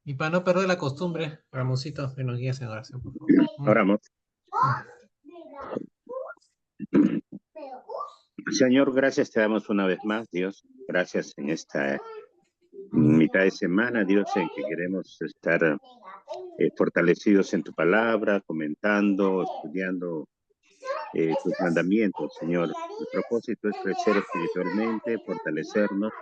Y para no perder la costumbre, Ramoncito, que nos guíes en oración, por favor. Oramos. Señor, gracias te damos una vez más, Dios. Gracias en esta mitad de semana, Dios, en que queremos estar fortalecidos en tu palabra, comentando, estudiando tus mandamientos, Señor. El propósito es crecer espiritualmente, fortalecernos.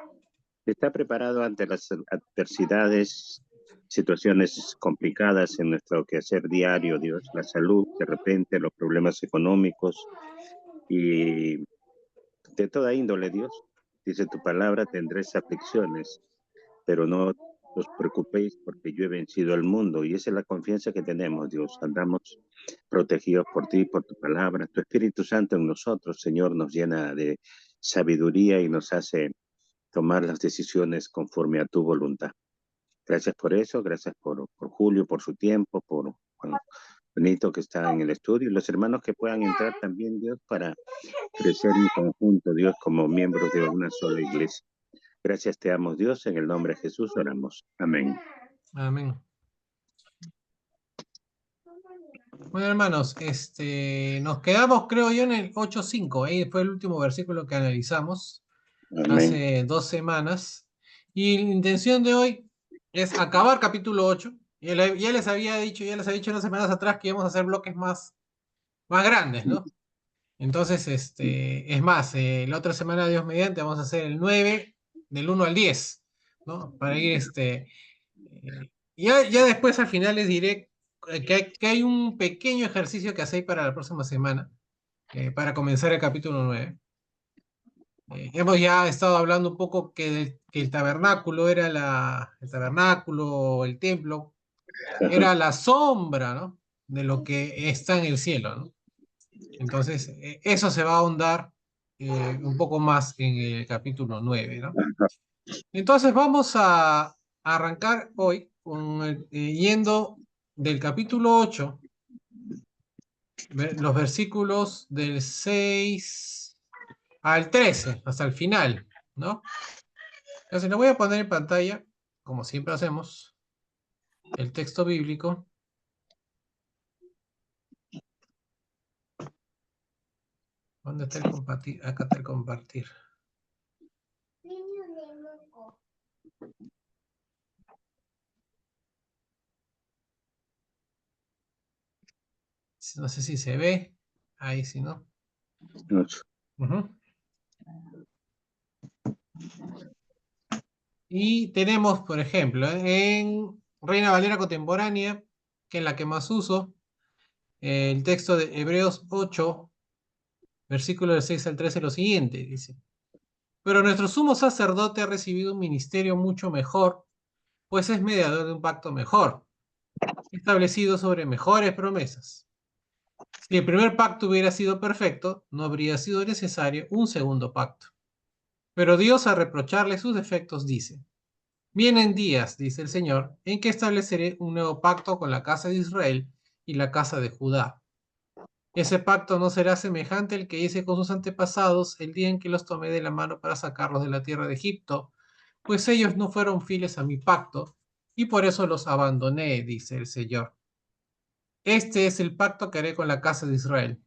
Está preparado ante las adversidades, situaciones complicadas en nuestro quehacer diario, Dios, la salud, de repente los problemas económicos y de toda índole, Dios. Dice tu palabra, tendréis aflicciones, pero no os preocupéis porque yo he vencido al mundo. Y esa es la confianza que tenemos, Dios. Andamos protegidos por ti, por tu palabra. Tu Espíritu Santo en nosotros, Señor, nos llena de sabiduría y nos hace tomar las decisiones conforme a tu voluntad. Gracias por eso, gracias por Julio, por su tiempo, por Juan Benito que está en el estudio y los hermanos que puedan entrar también, Dios, para crecer en conjunto, Dios, como miembros de una sola iglesia. Gracias te damos, Dios, en el nombre de Jesús oramos. Amén. Amén. Bueno, hermanos, nos quedamos, creo yo, en el 8:5. Ahí fue el último versículo que analizamos Amén. hace 2 semanas. Y la intención de hoy es acabar capítulo 8. Ya les había dicho, 2 semanas atrás que íbamos a hacer bloques más grandes, ¿no? Entonces, es más, la otra semana, Dios mediante, vamos a hacer el 9 del 1 al 10, ¿no? Para ir, ya después al final les diré que hay un pequeño ejercicio que hacéis para la próxima semana, para comenzar el capítulo 9. Hemos ya estado hablando un poco que el tabernáculo el templo, era la sombra, ¿no? De lo que está en el cielo, ¿no? Entonces, eso se va a ahondar un poco más en el capítulo 9, ¿no? Entonces, vamos a arrancar hoy yendo del capítulo 8, los versículos del 6 al 13, hasta el final, ¿no? Entonces, le voy a poner en pantalla, como siempre hacemos, el texto bíblico. ¿Dónde está el compartir? Acá está el compartir. No sé si se ve. Ahí sí, ¿no? Uh-huh. Y tenemos, por ejemplo, en Reina Valera Contemporánea, que es la que más uso, el texto de Hebreos 8, versículo del 6 al 13, lo siguiente, dice: pero nuestro sumo sacerdote ha recibido un ministerio mucho mejor, pues es mediador de un pacto mejor, establecido sobre mejores promesas. Si el primer pacto hubiera sido perfecto, no habría sido necesario un segundo pacto. Pero Dios, al reprocharle sus defectos, dice: vienen días, dice el Señor, en que estableceré un nuevo pacto con la casa de Israel y la casa de Judá. Ese pacto no será semejante al que hice con sus antepasados el día en que los tomé de la mano para sacarlos de la tierra de Egipto, pues ellos no fueron fieles a mi pacto, y por eso los abandoné, dice el Señor. Este es el pacto que haré con la casa de Israel.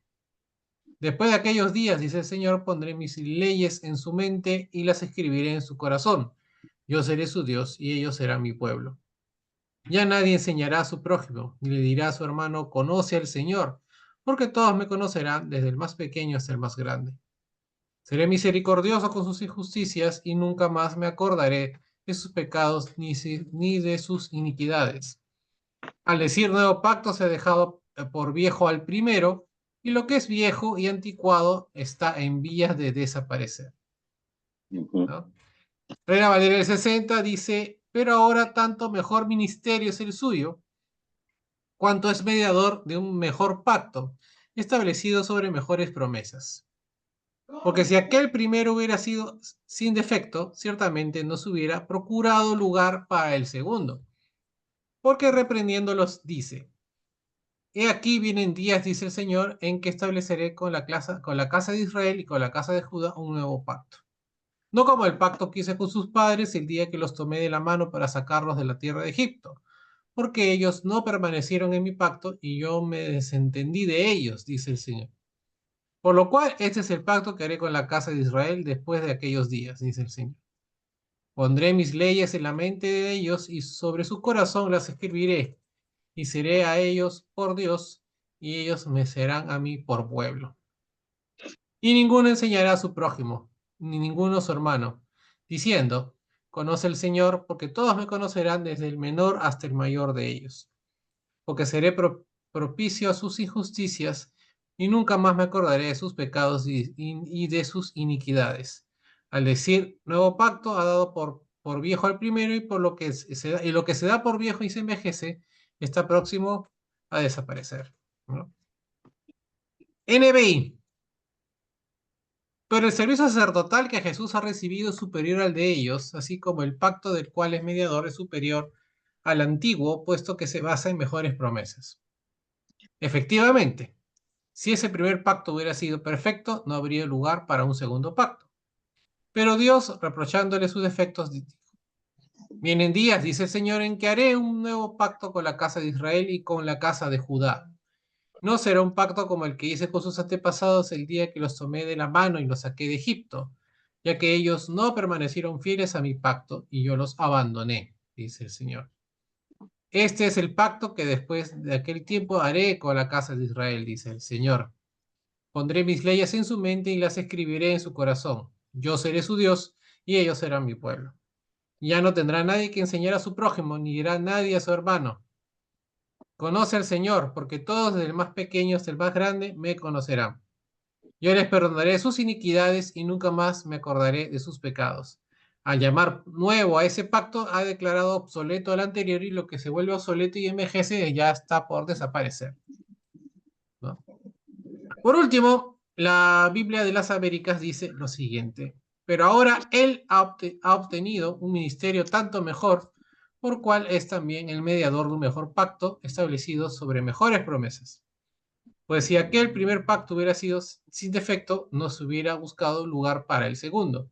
Después de aquellos días, dice el Señor, pondré mis leyes en su mente y las escribiré en su corazón. Yo seré su Dios y ellos serán mi pueblo. Ya nadie enseñará a su prójimo, ni le dirá a su hermano, conoce al Señor, porque todos me conocerán, desde el más pequeño hasta el más grande. Seré misericordioso con sus injusticias y nunca más me acordaré de sus pecados ni de sus iniquidades. Al decir nuevo pacto se ha dejado por viejo al primero, y lo que es viejo y anticuado está en vías de desaparecer, ¿no? Reina Valera del 60 dice: pero ahora tanto mejor ministerio es el suyo, cuanto es mediador de un mejor pacto, establecido sobre mejores promesas. Porque si aquel primero hubiera sido sin defecto, ciertamente no se hubiera procurado lugar para el segundo. Porque reprendiéndolos dice: he aquí vienen días, dice el Señor, en que estableceré con la casa de Israel y con la casa de Judá un nuevo pacto. No como el pacto que hice con sus padres el día que los tomé de la mano para sacarlos de la tierra de Egipto, porque ellos no permanecieron en mi pacto y yo me desentendí de ellos, dice el Señor. Por lo cual, este es el pacto que haré con la casa de Israel después de aquellos días, dice el Señor. Pondré mis leyes en la mente de ellos y sobre su corazón las escribiré, y seré a ellos por Dios, y ellos me serán a mí por pueblo. Y ninguno enseñará a su prójimo, ni ninguno a su hermano, diciendo, conoce el Señor, porque todos me conocerán desde el menor hasta el mayor de ellos, porque seré propicio a sus injusticias, y nunca más me acordaré de sus pecados y de sus iniquidades. Al decir nuevo pacto, ha dado por viejo al primero, y por lo que y lo que se da por viejo y se envejece, está próximo a desaparecer, ¿no? NBI. Pero el servicio sacerdotal que Jesús ha recibido es superior al de ellos, así como el pacto del cual es mediador es superior al antiguo, puesto que se basa en mejores promesas. Efectivamente, si ese primer pacto hubiera sido perfecto, no habría lugar para un segundo pacto. Pero Dios, reprochándole sus defectos, dijo, vienen días, dice el Señor, en que haré un nuevo pacto con la casa de Israel y con la casa de Judá. No será un pacto como el que hice con sus antepasados el día que los tomé de la mano y los saqué de Egipto, ya que ellos no permanecieron fieles a mi pacto y yo los abandoné, dice el Señor. Este es el pacto que después de aquel tiempo haré con la casa de Israel, dice el Señor. Pondré mis leyes en su mente y las escribiré en su corazón. Yo seré su Dios y ellos serán mi pueblo. Ya no tendrá nadie que enseñar a su prójimo, ni dirá nadie a su hermano. Conoce al Señor, porque todos, desde el más pequeño hasta el más grande, me conocerán. Yo les perdonaré sus iniquidades y nunca más me acordaré de sus pecados. Al llamar nuevo a ese pacto, ha declarado obsoleto al anterior y lo que se vuelve obsoleto y envejece ya está por desaparecer, ¿no? Por último, la Biblia de las Américas dice lo siguiente: pero ahora él ha obtenido un ministerio tanto mejor, por cual es también el mediador de un mejor pacto establecido sobre mejores promesas. Pues si aquel primer pacto hubiera sido sin defecto, no se hubiera buscado lugar para el segundo.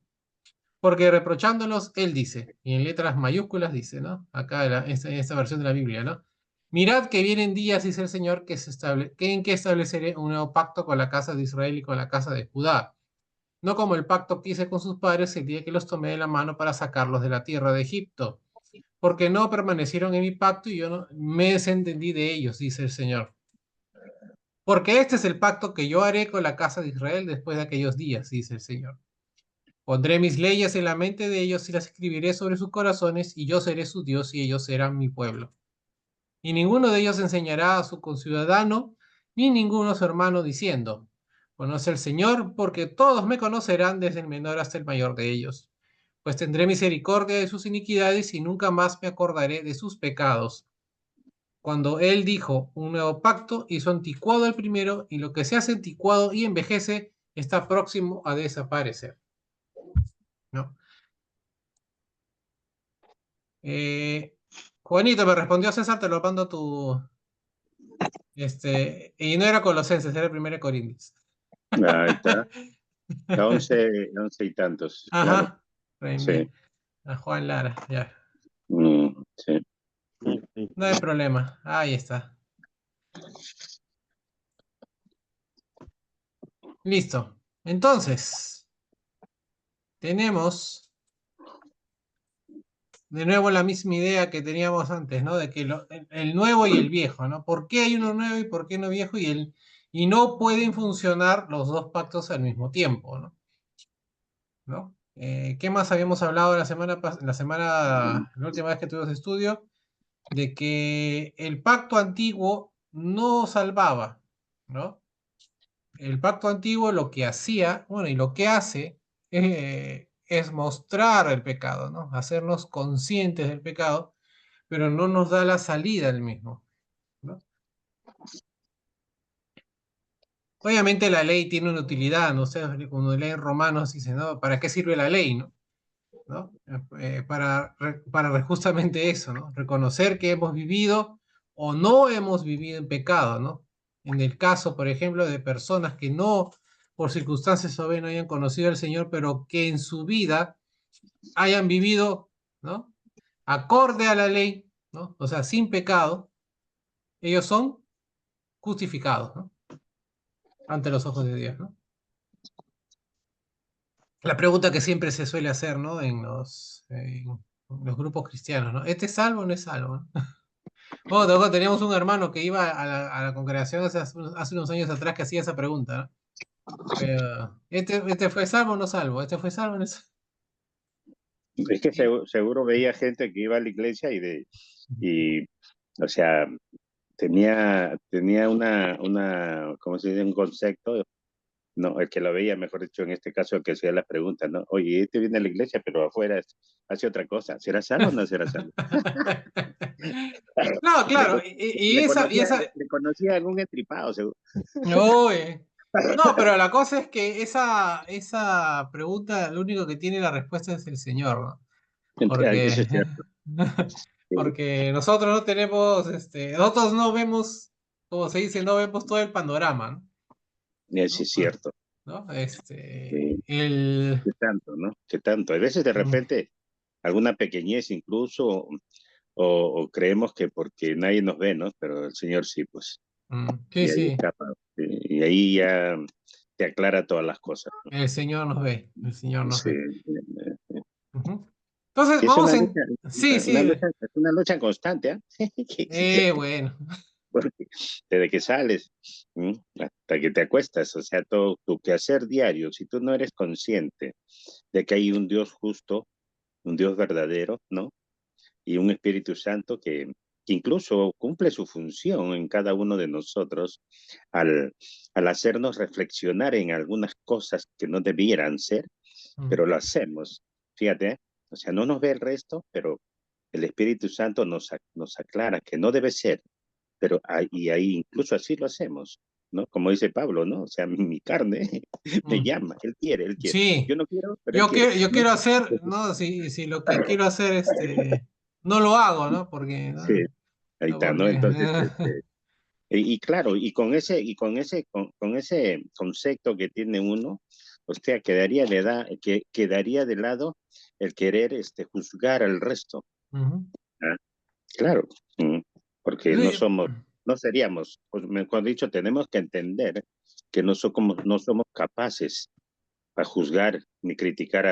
Porque reprochándolos, él dice, y en letras mayúsculas dice, ¿no? Acá en esta versión de la Biblia, ¿no? Mirad que vienen días, dice el Señor, en que estableceré un nuevo pacto con la casa de Israel y con la casa de Judá. No como el pacto que hice con sus padres el día que los tomé de la mano para sacarlos de la tierra de Egipto. Porque no permanecieron en mi pacto y yo no me desentendí de ellos, dice el Señor. Porque este es el pacto que yo haré con la casa de Israel después de aquellos días, dice el Señor. Pondré mis leyes en la mente de ellos y las escribiré sobre sus corazones, y yo seré su Dios y ellos serán mi pueblo. Y ninguno de ellos enseñará a su conciudadano, ni ninguno a su hermano, diciendo, conoce al Señor, porque todos me conocerán desde el menor hasta el mayor de ellos. Pues tendré misericordia de sus iniquidades y nunca más me acordaré de sus pecados. Cuando él dijo un nuevo pacto, hizo anticuado el primero, y lo que se hace anticuado y envejece está próximo a desaparecer, ¿no? Eh, Juanito, me respondió César, te lo mando a tu... y no era Colosenses, era el primero de Corintios. Ahí está. 11, 11 y tantos, claro. Ajá, Sí. reenvié a Juan Lara, ya. Sí. No hay problema, ahí está. Listo. Entonces, tenemos de nuevo la misma idea que teníamos antes, ¿no? De que el nuevo y el viejo, ¿no? ¿Por qué hay uno nuevo y por qué no viejo? Y no pueden funcionar los dos pactos al mismo tiempo, ¿no? ¿No? ¿Qué más habíamos hablado la última vez que tuvimos estudio? De que el pacto antiguo no salvaba, ¿no? El pacto antiguo lo que hacía, bueno, y lo que hace es mostrar el pecado, ¿no? Hacernos conscientes del pecado, pero no nos da la salida del mismo, ¿no? Obviamente la ley tiene una utilidad, ¿no? O sea, cuando leen Romanos dice, ¿no? ¿Para qué sirve la ley, no? ¿No? Para justamente eso, ¿no? Reconocer que hemos vivido o no hemos vivido en pecado, ¿no? En el caso, por ejemplo, de personas que no, por circunstancias o bien, no hayan conocido al Señor, pero que en su vida hayan vivido, ¿no? Acorde a la ley, ¿no? O sea, sin pecado, ellos son justificados, ¿no? Ante los ojos de Dios, ¿no? La pregunta que siempre se suele hacer, ¿no? En los grupos cristianos, ¿no? ¿Este es salvo o no es salvo? ¿No? Bueno, teníamos un hermano que iba a la congregación hace unos años atrás que hacía esa pregunta, ¿no? Pero, ¿este fue salvo o no salvo? ¿Este fue salvo o no es salvo? Es que Y- seguro veía gente que iba a la iglesia y o sea, tenía ¿cómo se dice? Un concepto, no, el que lo veía, mejor dicho, en este caso, el que hacía las preguntas, ¿no? Oye, este viene a la iglesia, pero afuera hace otra cosa. ¿Será salvo o no será salvo? No, Le, claro, co- le y conocía, esa, le conocía algún entripado, seguro. no, no, pero la cosa es que esa pregunta, lo único que tiene la respuesta es el Señor, ¿no? Eso Porque, es cierto. Sí, porque nosotros no tenemos, nosotros no vemos, como se dice, no vemos todo el panorama, ¿no? eso ¿No? es cierto. ¿No? Sí. El, ¿Qué tanto, no? ¿Qué tanto? A veces de mm, repente alguna pequeñez incluso, o creemos que porque nadie nos ve, ¿no? Pero el Señor sí, pues. sí, Y ahí sí, escapa. Y ahí ya te aclara todas las cosas. el Señor nos ve, el Señor nos Sí, ve. Ujú. Entonces, sí, vamos en, sí, sí, es una lucha constante, ¿ah? bueno. Porque desde que sales, hasta que te acuestas, o sea, todo tu quehacer diario, si tú no eres consciente de que hay un Dios justo, un Dios verdadero, ¿no? Y un Espíritu Santo que incluso cumple su función en cada uno de nosotros al, al hacernos reflexionar en algunas cosas que no debieran ser, Mm, pero lo hacemos. Fíjate, ¿eh? O sea, no nos ve el resto, pero el Espíritu Santo nos aclara que no debe ser, pero y ahí incluso así lo hacemos, ¿no? Como dice Pablo, ¿no? O sea, mi carne me mm. llama, él quiere, él quiere. Yo Sí, no quiero, pero él yo quiere, quiero, yo ¿no? quiero hacer, no, si lo que quiero hacer, no lo hago, ¿no? Porque, Sí, no, ahí no, está, ¿no? porque, Entonces, y claro, y con ese concepto que tiene uno, o sea, quedaría de lado el querer juzgar al resto. Ujú. ¿Ah? Claro, porque Sí, no seríamos, pues mejor dicho, tenemos que entender que no somos capaces para juzgar ni criticar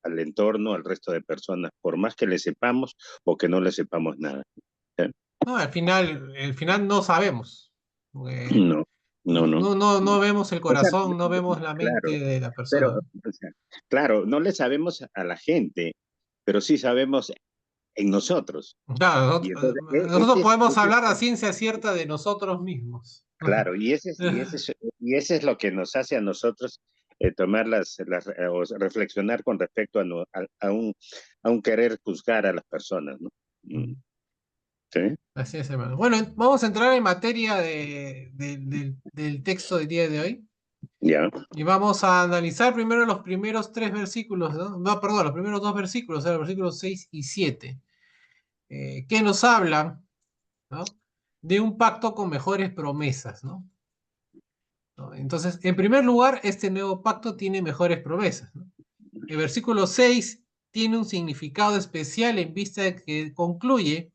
al entorno, al resto de personas, por más que le sepamos o que no le sepamos nada. ¿Eh? no, al final no sabemos, porque No, no, no, no. no, no, No. no vemos el O sea, corazón, no vemos la claro, mente de la pero, persona. o sea, claro, no le sabemos a la gente, pero sí sabemos en nosotros. Claro, Y nosotros, entonces, nosotros podemos hablar a ciencia cierta de nosotros mismos. claro, y ese es lo que nos hace a nosotros tomar o reflexionar con respecto a un querer juzgar a las personas, ¿no? Sí, Así es, hermano. Bueno, vamos a entrar en materia del texto del día de hoy. ya, Y vamos a analizar primero los primeros tres versículos, ¿no? No, perdón, los primeros dos versículos, o sea, los versículos 6 y 7, que nos hablan, ¿no? De un pacto con mejores promesas, ¿no? ¿No? Entonces, en primer lugar, este nuevo pacto tiene mejores promesas, ¿no? El versículo 6 tiene un significado especial en vista de que concluye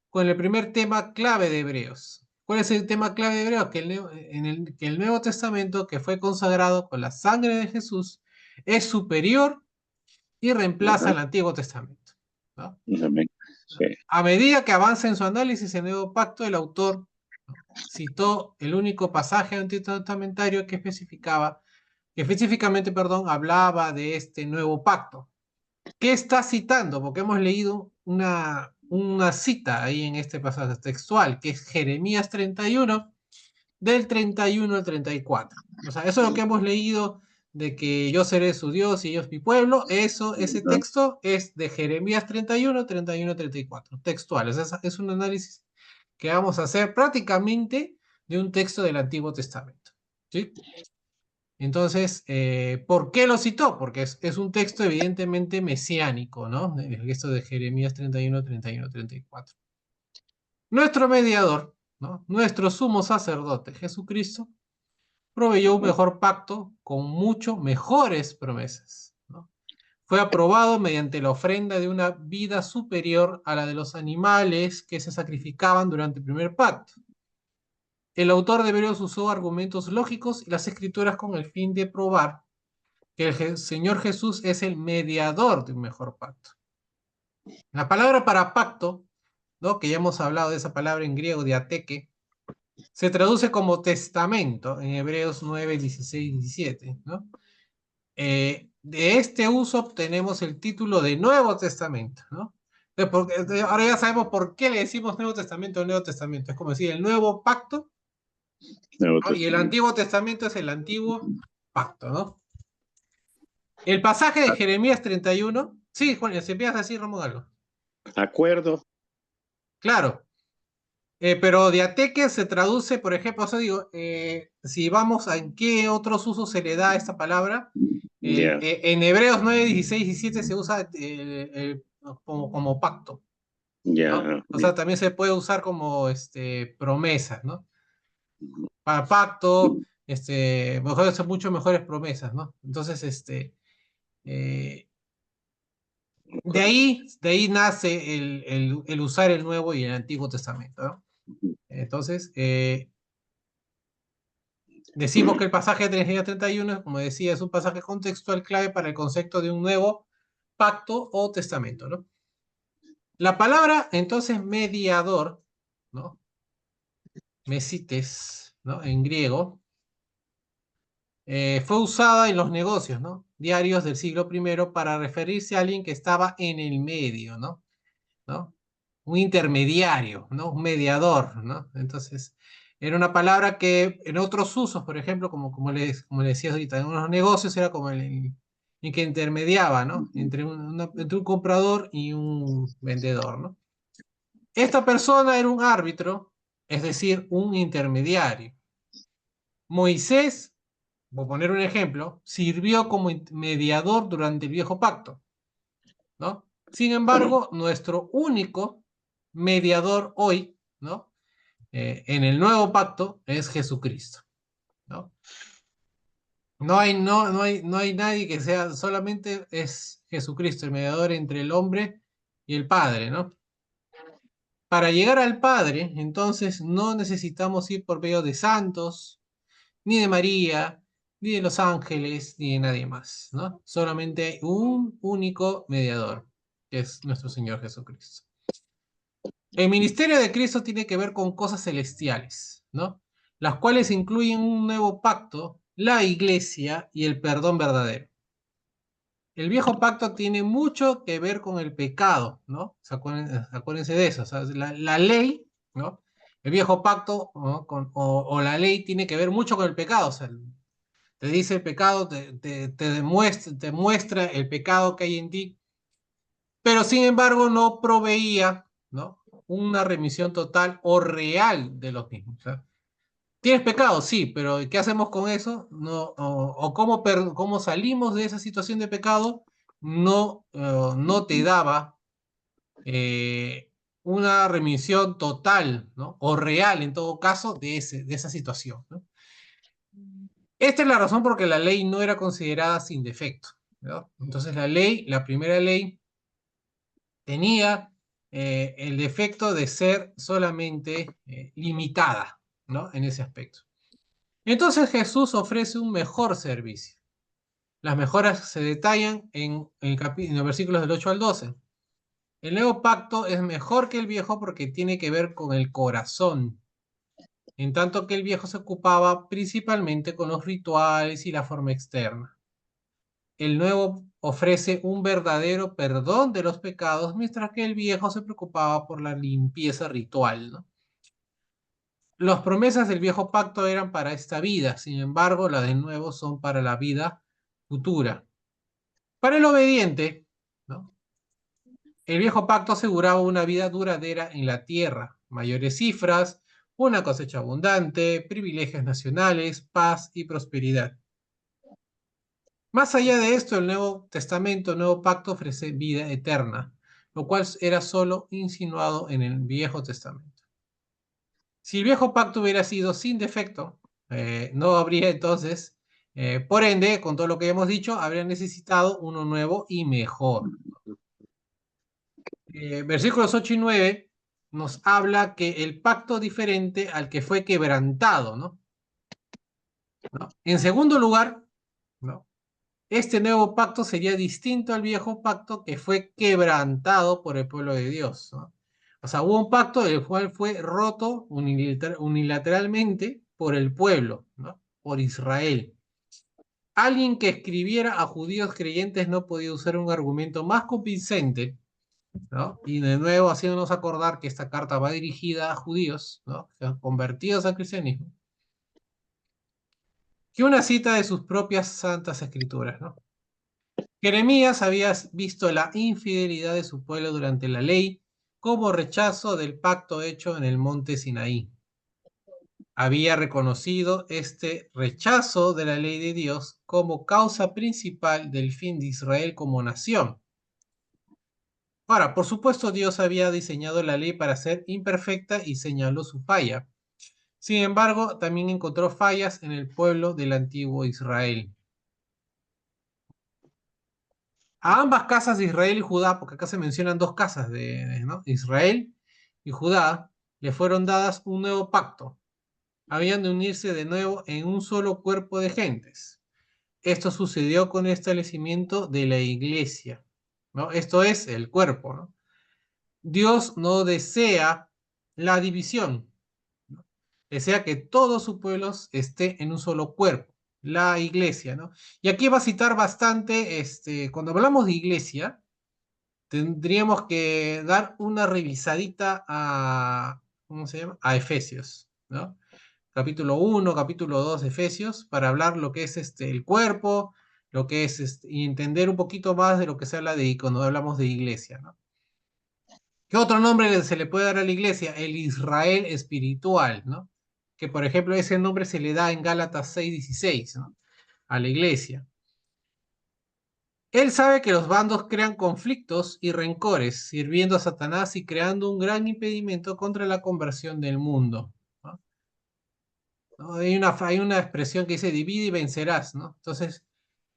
con el primer tema clave de Hebreos. ¿Cuál es el tema clave de Hebreos? Que el Nuevo Testamento, que fue consagrado con la sangre de Jesús, es superior y reemplaza ajá, al Antiguo Testamento, ¿no? amén, sí, A medida que avanza en su análisis el Nuevo Pacto, el autor, ¿no?, citó el único pasaje antitestamentario que específicamente, perdón, hablaba de este nuevo pacto. ¿Qué está citando? Porque hemos leído una cita ahí en este pasaje textual, que es Jeremías 31, del 31 al 34. O sea, eso es lo que hemos leído de que yo seré su Dios y ellos mi pueblo. Ese ajá, texto es de Jeremías 31, 31, 34. Textual. Es un análisis que vamos a hacer prácticamente de un texto del Antiguo Testamento. ¿Sí? Entonces, ¿por qué lo citó? Porque es un texto evidentemente mesiánico, ¿no? Esto de Jeremías 31, 31, 34. Nuestro mediador, ¿no? Nuestro sumo sacerdote, Jesucristo, proveyó un ajá, mejor pacto con mucho mejores promesas, ¿no? fue aprobado mediante la ofrenda de una vida superior a la de los animales que se sacrificaban durante el primer pacto. El autor de Hebreos usó argumentos lógicos y las escrituras con el fin de probar que el Señor Jesús es el mediador de un mejor pacto. La palabra para pacto, ¿no? Que ya hemos hablado de esa palabra en griego, diateque, se traduce como testamento en Hebreos 9, 16, 17, ¿no? De este uso obtenemos el título de Nuevo Testamento, ¿no? Ahora ya sabemos por qué le decimos Nuevo Testamento o Nuevo Testamento. Es como decir el Nuevo Pacto, Nuevo ¿no? Y el Testamento. Antiguo Testamento es el Antiguo Pacto, ¿no? El pasaje de Jeremías 31. Sí, Juan, si empiezas así, Ramón, algo. Acuerdo. Claro, pero diateque se traduce, por ejemplo, o sea, digo, si vamos a en qué otros usos se le da a esta palabra, Ya, en Hebreos 9, 16 y 17 se usa como pacto, ¿no? ya, O sea, también se puede usar como promesas, ¿no? Para pacto, mejor, son mucho mejores promesas, ¿no? Entonces, eh, de ahí nace el usar el Nuevo y el Antiguo Testamento, ¿no? Entonces, decimos que el pasaje de Trinidad 31, como decía, es un pasaje contextual clave para el concepto de un nuevo pacto o testamento, ¿no? La palabra, entonces, mediador, ¿no? Mesites, ¿no? En griego, fue usada en los negocios, ¿no? Diarios del siglo I para referirse a alguien que estaba en el medio, ¿no? Un intermediario, ¿no? Un mediador, ¿no? Entonces, era una palabra que en otros usos, por ejemplo, como le decía ahorita, en unos negocios era como el que intermediaba, ¿no? Entre un comprador y un vendedor, ¿no? Esta persona era un árbitro, es decir, un intermediario. Moisés, por poner un ejemplo, sirvió como mediador durante el viejo pacto, ¿no? Sin embargo, nuestro único mediador hoy, ¿no? En el nuevo pacto es Jesucristo, ¿no? No hay nadie que sea, solamente es Jesucristo, el mediador entre el hombre y el Padre, ¿no? Para llegar al Padre, entonces, no necesitamos ir por medio de santos, ni de María, ni de los ángeles, ni de nadie más, ¿no? Solamente hay un único mediador, que es nuestro Señor Jesucristo. El ministerio de Cristo tiene que ver con cosas celestiales, ¿no? Las cuales incluyen un nuevo pacto, la iglesia y el perdón verdadero. El viejo pacto tiene mucho que ver con el pecado, ¿no? Acuérdense de eso. O sea, la ley, ¿no? El viejo pacto, ¿no? o la ley tiene que ver mucho con el pecado. O sea, te dice el pecado, te muestra el pecado que hay en ti, pero sin embargo no proveía, ¿no? Una remisión total o real de los mismos. O sea, tienes pecado, sí, pero ¿qué hacemos con eso? No, o cómo salimos de esa situación de pecado, no te daba eh, una remisión total, ¿no? O real, en todo caso, de esa situación, ¿no? Esta es la razón por que la ley no era considerada sin defecto, ¿no? Entonces la primera ley, tenía el defecto de ser solamente limitada, ¿no? En ese aspecto. Entonces Jesús ofrece un mejor servicio. Las mejoras se detallan en los versículos del 8 al 12. El nuevo pacto es mejor que el viejo porque tiene que ver con el corazón, en tanto que el viejo se ocupaba principalmente con los rituales y la forma externa. El nuevo ofrece un verdadero perdón de los pecados, mientras que el viejo se preocupaba por la limpieza ritual, ¿no? Las promesas del viejo pacto eran para esta vida, sin embargo, las del nuevo son para la vida futura. Para el obediente, ¿no? El viejo pacto aseguraba una vida duradera en la tierra, mayores cifras, una cosecha abundante, privilegios nacionales, paz y prosperidad. Más allá de esto, el Nuevo Testamento, el Nuevo Pacto ofrece vida eterna, lo cual era solo insinuado en el Viejo Testamento. Si el Viejo Pacto hubiera sido sin defecto, no habría entonces Por ende, con todo lo que hemos dicho, habría necesitado uno nuevo y mejor. Versículos 8 y 9 nos habla que el pacto diferente al que fue quebrantado, ¿no? ¿No? En segundo lugar, ¿no? Este nuevo pacto sería distinto al viejo pacto que fue quebrantado por el pueblo de Dios, ¿no? O sea, hubo un pacto el cual fue roto unilateralmente por el pueblo, ¿no? Por Israel. Alguien que escribiera a judíos creyentes no podía usar un argumento más convincente, ¿no? Y de nuevo haciéndonos acordar que esta carta va dirigida a judíos, ¿no? Convertidos al cristianismo, que una cita de sus propias santas escrituras, ¿no? Jeremías había visto la infidelidad de su pueblo durante la ley como rechazo del pacto hecho en el monte Sinaí. Había reconocido este rechazo de la ley de Dios como causa principal del fin de Israel como nación. Ahora, por supuesto, Dios había diseñado la ley para ser imperfecta y señaló su falla. Sin embargo, también encontró fallas en el pueblo del antiguo Israel. A ambas casas de Israel y Judá, porque acá se mencionan dos casas ¿no? Israel y Judá, le fueron dadas un nuevo pacto. Habían de unirse de nuevo en un solo cuerpo de gentes. Esto sucedió con el establecimiento de la iglesia, ¿no? Esto es el cuerpo, ¿no? Dios no desea la división, ¿no? Desea que todos sus pueblos estén en un solo cuerpo, la iglesia, ¿no? Y aquí va a citar bastante, cuando hablamos de iglesia, tendríamos que dar una revisadita a, ¿cómo se llama? A Efesios, ¿no? Capítulo 1, capítulo 2 de Efesios, para hablar lo que es el cuerpo, lo que es y entender un poquito más de lo que se habla de cuando hablamos de iglesia, ¿no? ¿Qué otro nombre se le puede dar a la iglesia? El Israel espiritual, ¿no? Que por ejemplo ese nombre se le da en Gálatas 6:16, ¿no? A la iglesia. Él sabe que los bandos crean conflictos y rencores, sirviendo a Satanás y creando un gran impedimento contra la conversión del mundo, ¿no? ¿No? Hay una expresión que dice divide y vencerás, ¿no? Entonces,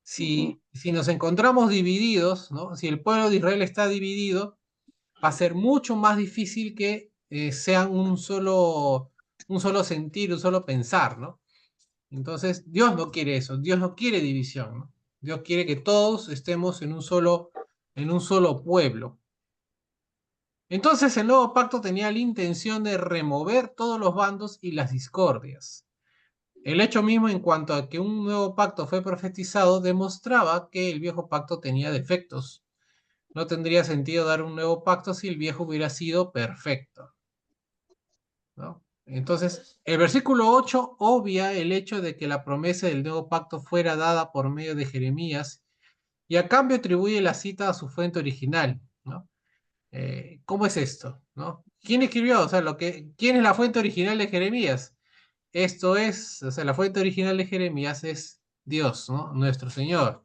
si nos encontramos divididos, ¿no? Si el pueblo de Israel está dividido, va a ser mucho más difícil que sean un solo sentir, un solo pensar, ¿no? Entonces, Dios no quiere eso, Dios no quiere división, ¿no? Dios quiere que todos estemos en un solo pueblo. Entonces, el nuevo pacto tenía la intención de remover todos los bandos y las discordias. El hecho mismo en cuanto a que un nuevo pacto fue profetizado demostraba que el viejo pacto tenía defectos. No tendría sentido dar un nuevo pacto si el viejo hubiera sido perfecto, ¿no? Entonces, el versículo 8 obvia el hecho de que la promesa del nuevo pacto fuera dada por medio de Jeremías y a cambio atribuye la cita a su fuente original, ¿no? ¿Cómo es esto? ¿No? ¿Quién escribió? O sea, ¿quién es la fuente original de Jeremías? Esto es, o sea, la fuente original de Jeremías es Dios, ¿no? Nuestro Señor.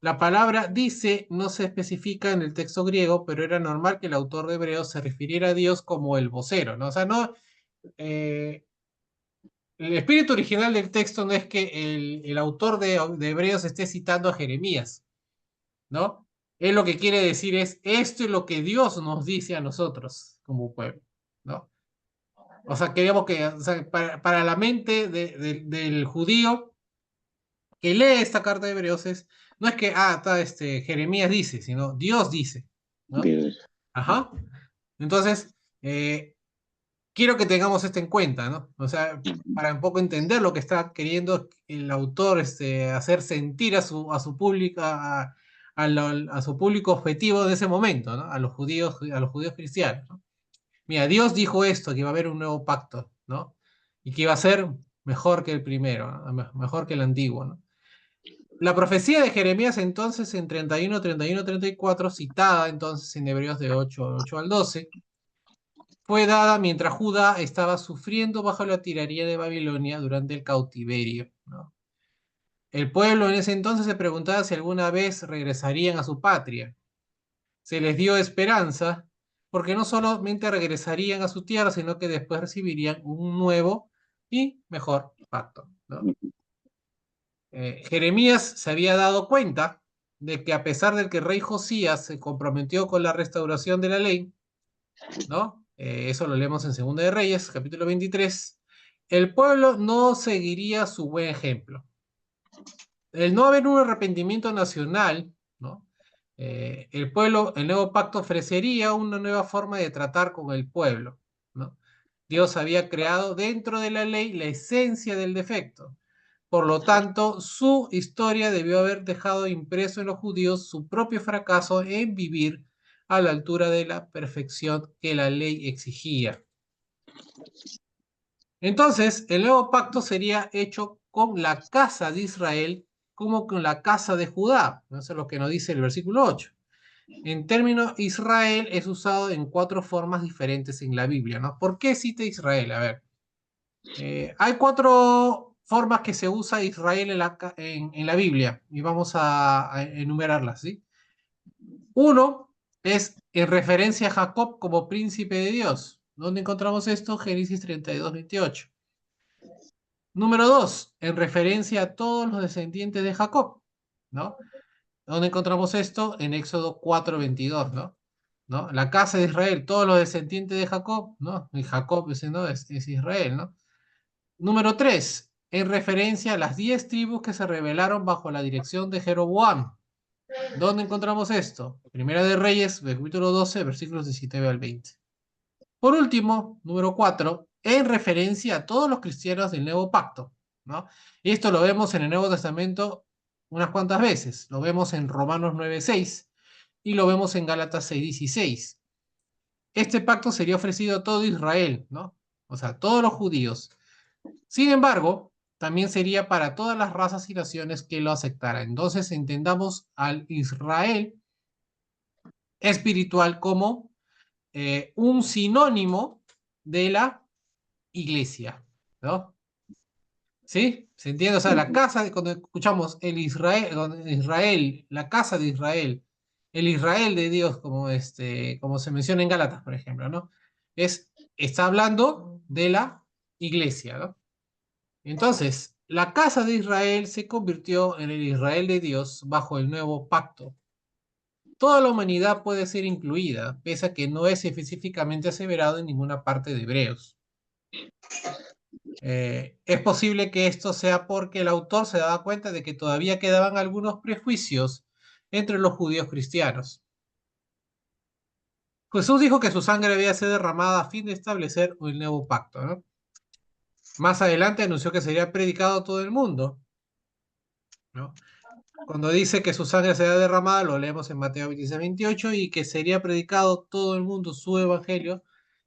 La palabra dice no se especifica en el texto griego, pero era normal que el autor de Hebreos se refiriera a Dios como el vocero, ¿no? O sea, no, eh, el espíritu original del texto no es que el autor de Hebreos esté citando a Jeremías, ¿no? Él lo que quiere decir es, esto es lo que Dios nos dice a nosotros como pueblo, ¿no? O sea, queríamos que, o sea, para la mente del judío que lee esta carta de Hebreos no es que, está, Jeremías dice, sino Dios dice, ¿no? Dios. Ajá. Entonces, quiero que tengamos esto en cuenta, ¿no? O sea, para un poco entender lo que está queriendo el autor hacer sentir a su público, a su público objetivo de ese momento, ¿no? A los judíos cristianos, ¿no? Mira, Dios dijo esto, que iba a haber un nuevo pacto, ¿no? Y que iba a ser mejor que el primero, ¿no? Mejor que el antiguo, ¿no? La profecía de Jeremías entonces en 31, 31, 34, citada entonces en Hebreos de 8 al 12, fue dada mientras Judá estaba sufriendo bajo la tiranía de Babilonia durante el cautiverio, ¿no? El pueblo en ese entonces se preguntaba si alguna vez regresarían a su patria. Se les dio esperanza porque no solamente regresarían a su tierra, sino que después recibirían un nuevo y mejor pacto, ¿no? Jeremías se había dado cuenta de que a pesar de que el rey Josías se comprometió con la restauración de la ley, ¿no? Eso lo leemos en Segunda de Reyes, capítulo 23, el pueblo no seguiría su buen ejemplo. El no haber un arrepentimiento nacional, ¿no? El pueblo, el nuevo pacto ofrecería una nueva forma de tratar con el pueblo, ¿no? Dios había creado dentro de la ley la esencia del defecto. Por lo tanto, su historia debió haber dejado impreso en los judíos su propio fracaso en vivir a la altura de la perfección que la ley exigía. Entonces, el nuevo pacto sería hecho con la casa de Israel como con la casa de Judá. Eso es lo que nos dice el versículo 8. En términos, Israel es usado en 4 formas diferentes en la Biblia, ¿no? ¿Por qué cita Israel? A ver, hay 4 formas que se usa Israel en la Biblia y vamos a enumerarlas, ¿sí? Uno es en referencia a Jacob como príncipe de Dios. ¿Dónde encontramos esto? Génesis 32:28. Número 2, en referencia a todos los descendientes de Jacob, ¿no? ¿Dónde encontramos esto? En Éxodo 4:22, ¿no? ¿No? La casa de Israel, todos los descendientes de Jacob, ¿no? Y Jacob ese, ¿no? es Israel, ¿no? Número 3, en referencia a las 10 tribus que se rebelaron bajo la dirección de Jeroboam. ¿Dónde encontramos esto? Primera de Reyes, capítulo 12, versículos 19 al 20. Por último, número 4, en referencia a todos los cristianos del Nuevo Pacto, ¿no? Y esto lo vemos en el Nuevo Testamento unas cuantas veces. Lo vemos en Romanos 9:6 y lo vemos en Gálatas 6:16. Este pacto sería ofrecido a todo Israel, ¿no? O sea, a todos los judíos. Sin embargo, también sería para todas las razas y naciones que lo aceptaran. Entonces entendamos al Israel espiritual como un sinónimo de la iglesia, ¿no? ¿Sí? ¿Se entiende? O sea, la casa, cuando escuchamos Israel, la casa de Israel, el Israel de Dios, como se menciona en Gálatas, por ejemplo, ¿no? Está hablando de la iglesia, ¿no? Entonces, la casa de Israel se convirtió en el Israel de Dios bajo el nuevo pacto. Toda la humanidad puede ser incluida, pese a que no es específicamente aseverado en ninguna parte de Hebreos. Es posible que esto sea porque el autor se daba cuenta de que todavía quedaban algunos prejuicios entre los judíos cristianos. Jesús dijo que su sangre debía ser derramada a fin de establecer un nuevo pacto, ¿no? Más adelante anunció que sería predicado a todo el mundo, ¿no? Cuando dice que su sangre será derramada, lo leemos en Mateo 26:28, y que sería predicado todo el mundo su evangelio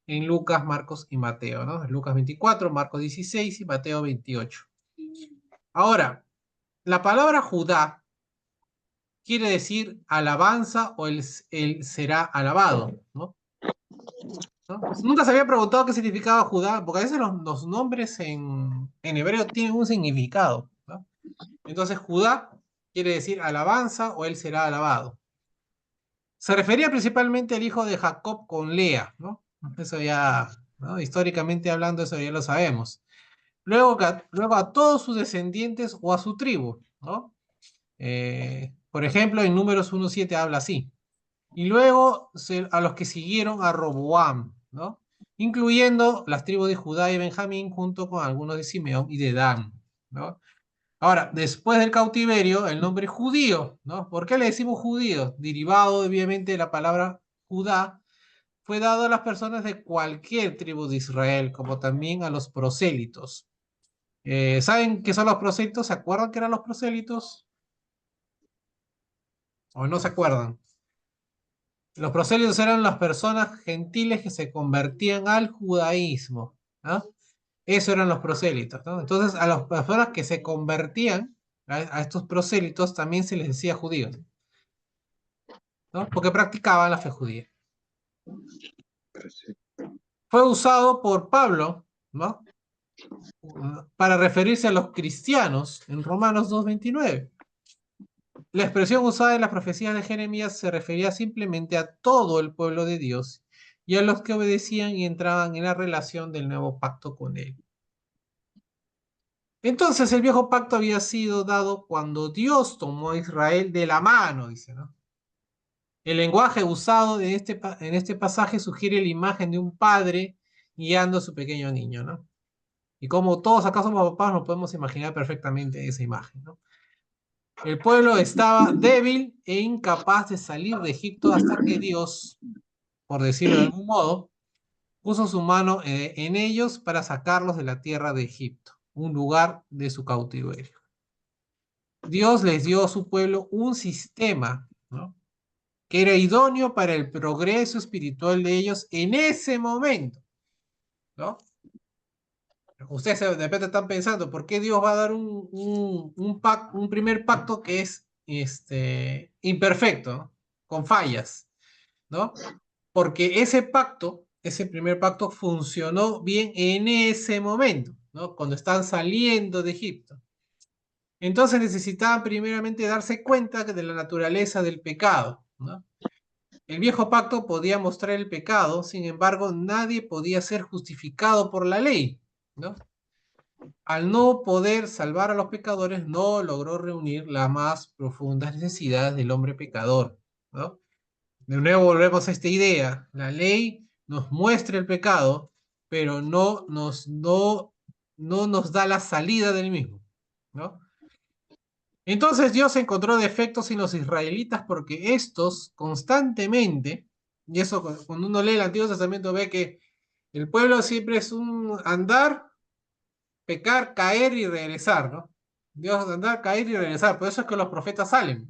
en Lucas, Marcos y Mateo, ¿no? Lucas 24, Marcos 16 y Mateo 28. Ahora, la palabra Judá quiere decir alabanza o el será alabado, ¿no? ¿No? Nunca se había preguntado qué significaba Judá, porque a veces los nombres en hebreo tienen un significado, ¿no? Entonces, Judá quiere decir alabanza o él será alabado. Se refería principalmente al hijo de Jacob con Lea, ¿no? Eso ya, ¿no? Históricamente hablando, eso ya lo sabemos. Luego a todos sus descendientes o a su tribu, ¿no? Por ejemplo, en Números 1:7 habla así. Y luego a los que siguieron a Roboam, ¿no? Incluyendo las tribus de Judá y Benjamín, junto con algunos de Simeón y de Dan, ¿no? Ahora, después del cautiverio, el nombre judío, ¿no? ¿Por qué le decimos judío? Derivado, obviamente, de la palabra Judá, fue dado a las personas de cualquier tribu de Israel, como también a los prosélitos. ¿Saben qué son los prosélitos? ¿Se acuerdan que eran los prosélitos? ¿O no se acuerdan? Los prosélitos eran las personas gentiles que se convertían al judaísmo, ¿no? Eso eran los prosélitos, ¿no? Entonces, a las personas que se convertían a estos prosélitos también se les decía judíos, ¿no? Porque practicaban la fe judía. Fue usado por Pablo, ¿no? Para referirse a los cristianos en Romanos 2:29. La expresión usada en las profecías de Jeremías se refería simplemente a todo el pueblo de Dios y a los que obedecían y entraban en la relación del nuevo pacto con él. Entonces el viejo pacto había sido dado cuando Dios tomó a Israel de la mano, dice, ¿no? El lenguaje usado en este pasaje sugiere la imagen de un padre guiando a su pequeño niño, ¿no? Y como todos acá somos papás, nos podemos imaginar perfectamente esa imagen, ¿no? El pueblo estaba débil e incapaz de salir de Egipto hasta que Dios, por decirlo de algún modo, puso su mano en ellos para sacarlos de la tierra de Egipto, un lugar de su cautiverio. Dios les dio a su pueblo un sistema, ¿no? Que era idóneo para el progreso espiritual de ellos en ese momento, ¿no? Ustedes de repente están pensando, ¿por qué Dios va a dar un primer pacto que es imperfecto, ¿no? Con fallas, ¿no? Porque ese pacto, ese primer pacto, funcionó bien en ese momento, ¿no? Cuando están saliendo de Egipto. Entonces necesitaban primeramente darse cuenta de la naturaleza del pecado, ¿no? El viejo pacto podía mostrar el pecado, sin embargo, nadie podía ser justificado por la ley, ¿no? Al no poder salvar a los pecadores, no logró reunir las más profundas necesidades del hombre pecador, ¿no? De nuevo volvemos a esta idea. La ley nos muestra el pecado, pero no nos da la salida del mismo, ¿no? Entonces Dios encontró defectos en los israelitas porque estos constantemente, y eso cuando uno lee el Antiguo Testamento ve que el pueblo siempre es un andar, pecar, caer y regresar, ¿no? Dios andar, caer y regresar. Por eso es que los profetas salen,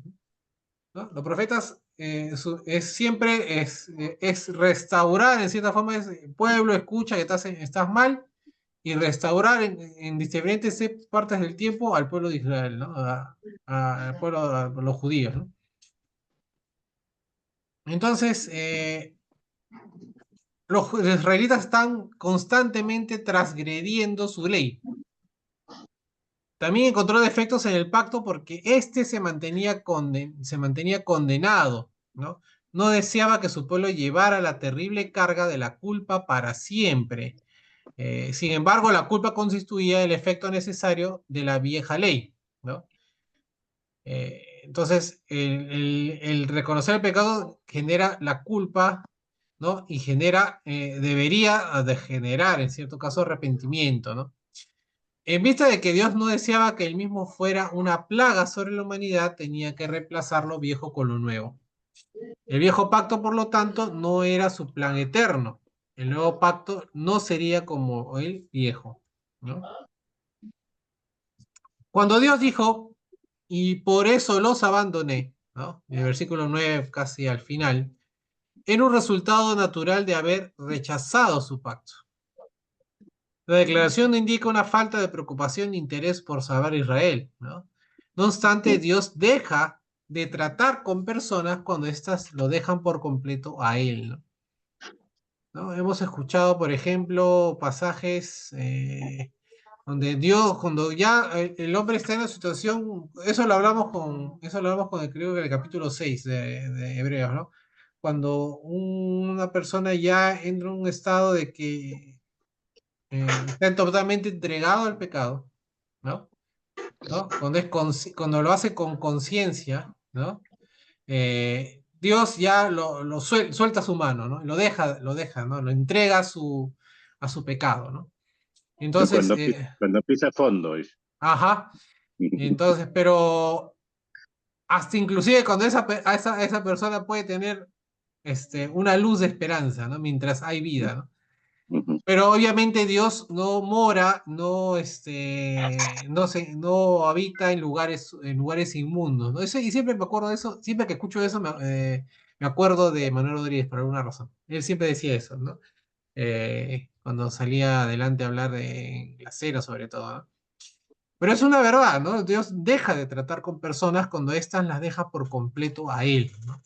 ¿no? Los profetas es siempre es restaurar, en cierta forma, es el pueblo escucha que estás mal y restaurar en diferentes partes del tiempo al pueblo de Israel, ¿no? Al pueblo, a los judíos, ¿no? Entonces, los israelitas están constantemente transgrediendo su ley. También encontró defectos en el pacto porque éste se mantenía condenado, ¿no? No deseaba que su pueblo llevara la terrible carga de la culpa para siempre. Sin embargo, la culpa constituía el efecto necesario de la vieja ley, ¿no? Entonces, el reconocer el pecado genera la culpa, ¿no? Y debería de generar, en cierto caso, arrepentimiento, ¿no? En vista de que Dios no deseaba que el mismo fuera una plaga sobre la humanidad, tenía que reemplazar lo viejo con lo nuevo. El viejo pacto, por lo tanto, no era su plan eterno. El nuevo pacto no sería como el viejo, ¿no? Cuando Dios dijo, y por eso los abandoné, ¿no? En el versículo 9, casi al final, era un resultado natural de haber rechazado su pacto. La declaración no indica una falta de preocupación ni interés por salvar a Israel, ¿no? No obstante, Dios deja de tratar con personas cuando éstas lo dejan por completo a Él, ¿no? ¿No? Hemos escuchado, por ejemplo, pasajes donde Dios, cuando ya el hombre está en la situación, eso lo hablamos con el, creo que el capítulo 6 de Hebreos, ¿no? Cuando una persona ya entra en un estado de que está totalmente entregado al pecado, ¿no? ¿No? Cuando lo hace con conciencia, ¿no? Dios ya suelta su mano, ¿no? Lo deja, ¿no? Lo entrega a su pecado, ¿no? Entonces, Cuando pisa fondo. ajá, entonces, pero hasta inclusive cuando esa persona puede tener una luz de esperanza, ¿no? Mientras hay vida, ¿no? Pero obviamente Dios no mora, no habita en lugares inmundos, ¿no? Y siempre me acuerdo de eso, siempre que escucho eso me acuerdo de Manuel Rodríguez por alguna razón. Él siempre decía eso, ¿no? Cuando salía adelante a hablar de la cera sobre todo, ¿no? Pero es una verdad, ¿no? Dios deja de tratar con personas cuando éstas las deja por completo a Él, ¿no?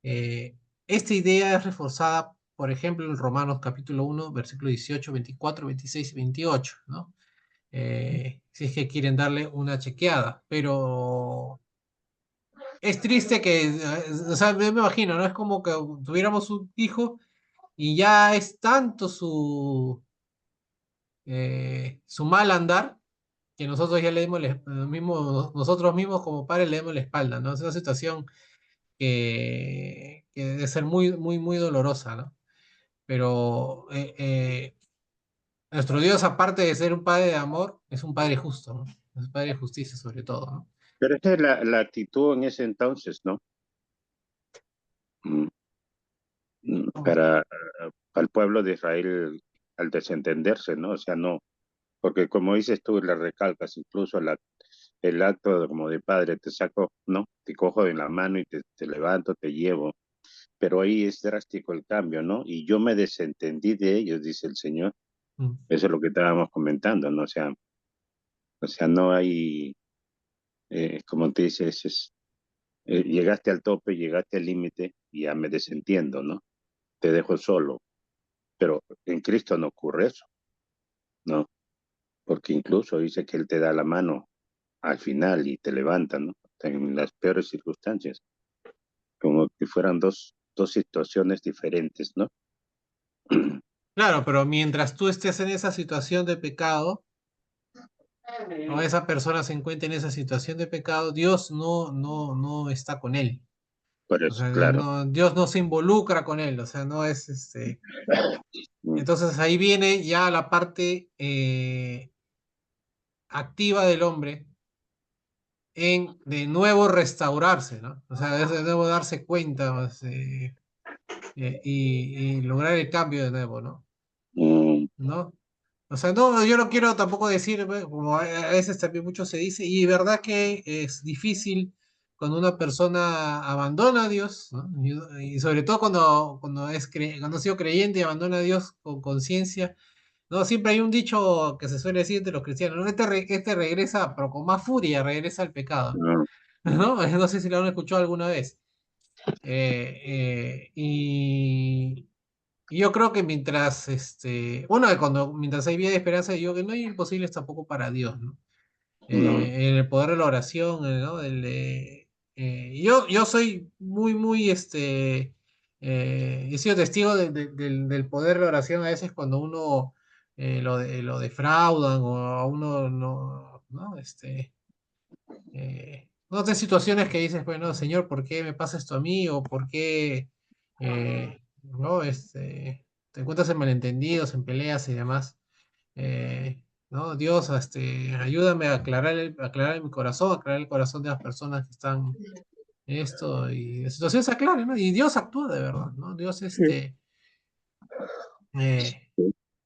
Esta idea es reforzada, por ejemplo, en Romanos capítulo 1, versículo 18, 24, 26 y 28, ¿no? Si es que quieren darle una chequeada, pero es triste o sea, me imagino, ¿no? Es como que tuviéramos un hijo y ya es tanto su mal andar, que nosotros ya le demos nosotros mismos como padres le demos la espalda, ¿no? Es una situación que debe ser muy, muy, muy dolorosa, ¿no? Pero nuestro Dios, aparte de ser un padre de amor, es un padre justo, ¿no? Es un padre de justicia sobre todo, ¿no? Pero esa es la actitud en ese entonces, ¿no? Mm, Oh, Para al pueblo de Israel al desentenderse, ¿no? O sea, no, porque como dices tú, le recalcas incluso el acto como de padre, te saco, ¿no? Te cojo de la mano y te levanto, te llevo, pero ahí es drástico el cambio, ¿no? Y yo me desentendí de ellos, dice el Señor. mm. Eso es lo que estábamos comentando, ¿no? O sea, no hay, como te dices, llegaste al tope, llegaste al límite y ya me desentiendo, ¿no? Te dejo solo. Pero en Cristo no ocurre eso, ¿no? Porque incluso dice que Él te da la mano al final y te levanta, ¿no? En las peores circunstancias, como que fueran dos situaciones diferentes, ¿no? Claro, pero mientras tú estés en esa situación de pecado, o esa persona se encuentra en esa situación de pecado, Dios no está con él. Por O eso, sea, claro. Dios no se involucra con él, o sea, no es Mm, Entonces ahí viene ya la parte activa del hombre en de nuevo restaurarse, ¿no? O sea, es de nuevo darse cuenta pues, y lograr el cambio de nuevo, ¿no? mm, ¿No? O sea, no, yo no quiero tampoco decir, como a veces también mucho se dice, y verdad que es difícil cuando una persona abandona a Dios, ¿no? Y sobre todo cuando ha sido creyente y abandona a Dios con conciencia, ¿no? Siempre hay un dicho que se suele decir entre los cristianos, ¿no? Este regresa, pero con más furia, regresa al pecado, mm, mm, ¿no? No sé si lo han escuchado alguna vez. Eh, y yo creo que bueno, mientras hay vida de esperanza, yo que no hay imposibles tampoco para Dios, ¿no? mm, En el poder de la oración, ¿no? Yo soy muy, muy, he sido testigo del poder de la oración a veces cuando uno lo defraudan o a uno ¿no? No sé, situaciones que dices, bueno, Señor, ¿por qué me pasa esto a mí? O ¿por qué, no? Te encuentras en malentendidos, en peleas y demás. ¿No? Dios, ayúdame a aclarar mi corazón, a aclarar el corazón de las personas que están en esto y la situación se aclare, ¿no? Y Dios actúa de verdad, ¿no? Dios, eh,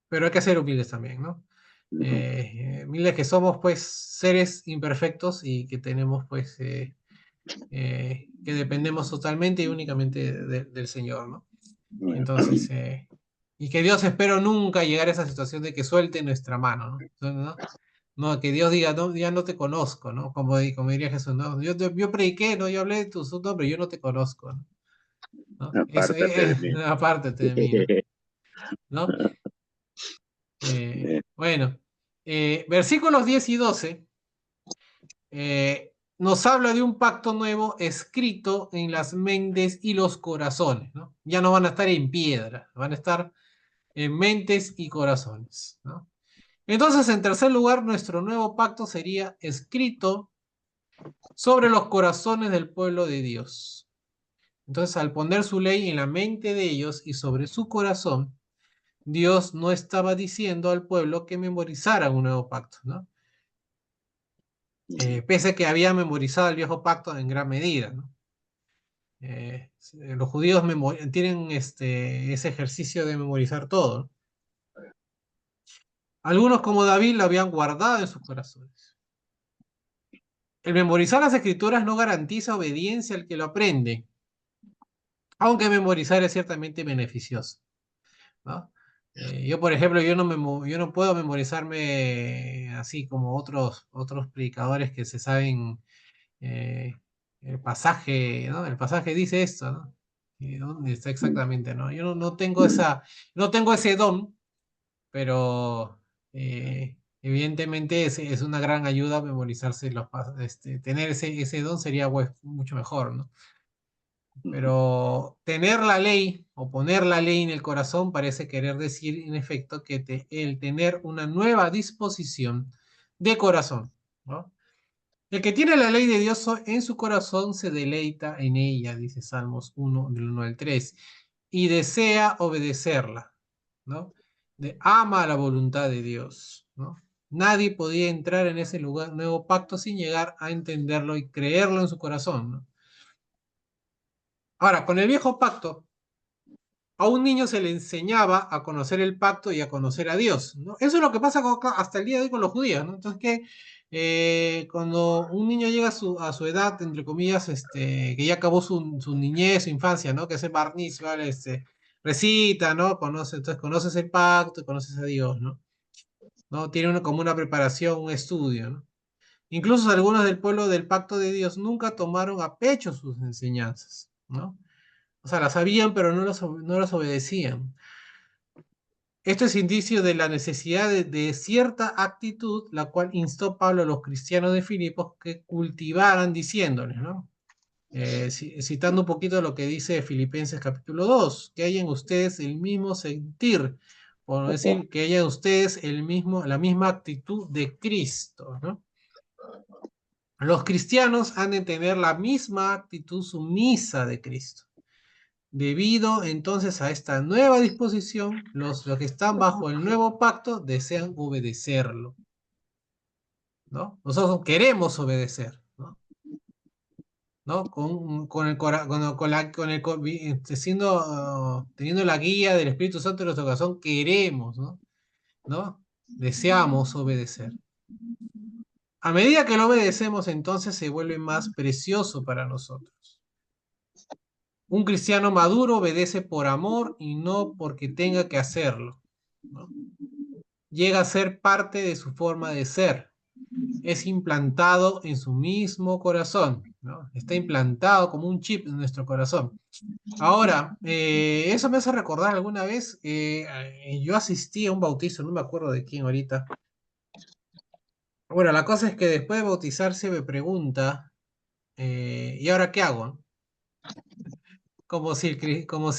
pero hay que ser humildes también, ¿no? mm, Humildes que somos, pues, seres imperfectos y que tenemos, pues, que dependemos totalmente y únicamente del Señor, ¿no? Entonces, y que Dios espero nunca llegar a esa situación de que suelte nuestra mano, ¿no? No, que Dios diga, no, ya no te conozco, ¿no? Como diría Jesús, ¿no? Yo prediqué, ¿no? Yo hablé de tu asunto, pero yo no te conozco, ¿no? ¿No? Eso, apártate de mí. apártate de mí, ¿no? ¿No? Eh, Bueno, versículos 10 y 12 nos habla de un pacto nuevo escrito en las mentes y los corazones, ¿no? Ya no van a estar en piedra, van a estar en mentes y corazones, ¿no? Entonces, en tercer lugar, nuestro nuevo pacto sería escrito sobre los corazones del pueblo de Dios. Entonces, al poner su ley en la mente de ellos y sobre su corazón, Dios no estaba diciendo al pueblo que memorizara un nuevo pacto, ¿no? Pese a que había memorizado el viejo pacto en gran medida, ¿no? Los judíos tienen ese ejercicio de memorizar todo, ¿no? Algunos como David lo habían guardado en sus corazones. El memorizar las escrituras no garantiza obediencia al que lo aprende, aunque memorizar es ciertamente beneficioso, ¿no? Yo, por ejemplo, yo no puedo memorizarme así como otros predicadores que se saben eh, el pasaje, ¿no? El pasaje dice esto, ¿no? ¿Y dónde está exactamente, no? Yo no tengo ese don, pero evidentemente es una gran ayuda memorizarse tener ese don sería pues, mucho mejor, ¿no? Pero tener la ley o poner la ley en el corazón parece querer decir, en efecto, que el tener una nueva disposición de corazón, ¿no? El que tiene la ley de Dios en su corazón se deleita en ella, dice Salmos 1, del 1 al 3, y desea obedecerla, ¿no? Ama la voluntad de Dios, ¿no? Nadie podía entrar en ese lugar, nuevo pacto sin llegar a entenderlo y creerlo en su corazón, ¿no? Ahora, con el viejo pacto, a un niño se le enseñaba a conocer el pacto y a conocer a Dios, ¿no? Eso es lo que pasa hasta el día de hoy con los judíos, ¿no? Entonces, cuando un niño llega a su edad, entre comillas, que ya acabó su niñez, su infancia, ¿no? Que es el bar mitzvah, recita, ¿no? Entonces conoces el pacto y conoces a Dios, ¿no? ¿No? Tiene como una preparación, un estudio, ¿no? Incluso algunos del pueblo del pacto de Dios nunca tomaron a pecho sus enseñanzas, ¿no? O sea, las sabían, pero no las obedecían. Esto es indicio de la necesidad de cierta actitud, la cual instó Pablo a los cristianos de Filipos que cultivaran diciéndoles, ¿no? Citando un poquito lo que dice Filipenses capítulo 2, que haya en ustedes el mismo sentir, por decir, que haya en ustedes la misma actitud de Cristo, ¿no? Los cristianos han de tener la misma actitud sumisa de Cristo. Debido entonces a esta nueva disposición, los que están bajo el nuevo pacto desean obedecerlo, ¿no? Nosotros queremos obedecer, ¿no? ¿No? Con el con el teniendo la guía del Espíritu Santo en nuestro corazón, queremos, ¿no? ¿No? Deseamos obedecer. A medida que lo obedecemos, entonces se vuelve más precioso para nosotros. Un cristiano maduro obedece por amor y no porque tenga que hacerlo, ¿no? Llega a ser parte de su forma de ser. Es implantado en su mismo corazón, ¿no? Está implantado como un chip en nuestro corazón. Ahora, eso me hace recordar alguna vez, yo asistí a un bautizo, no me acuerdo de quién ahorita. Bueno, la cosa es que después de bautizarse me pregunta, ¿y ahora qué hago? Como si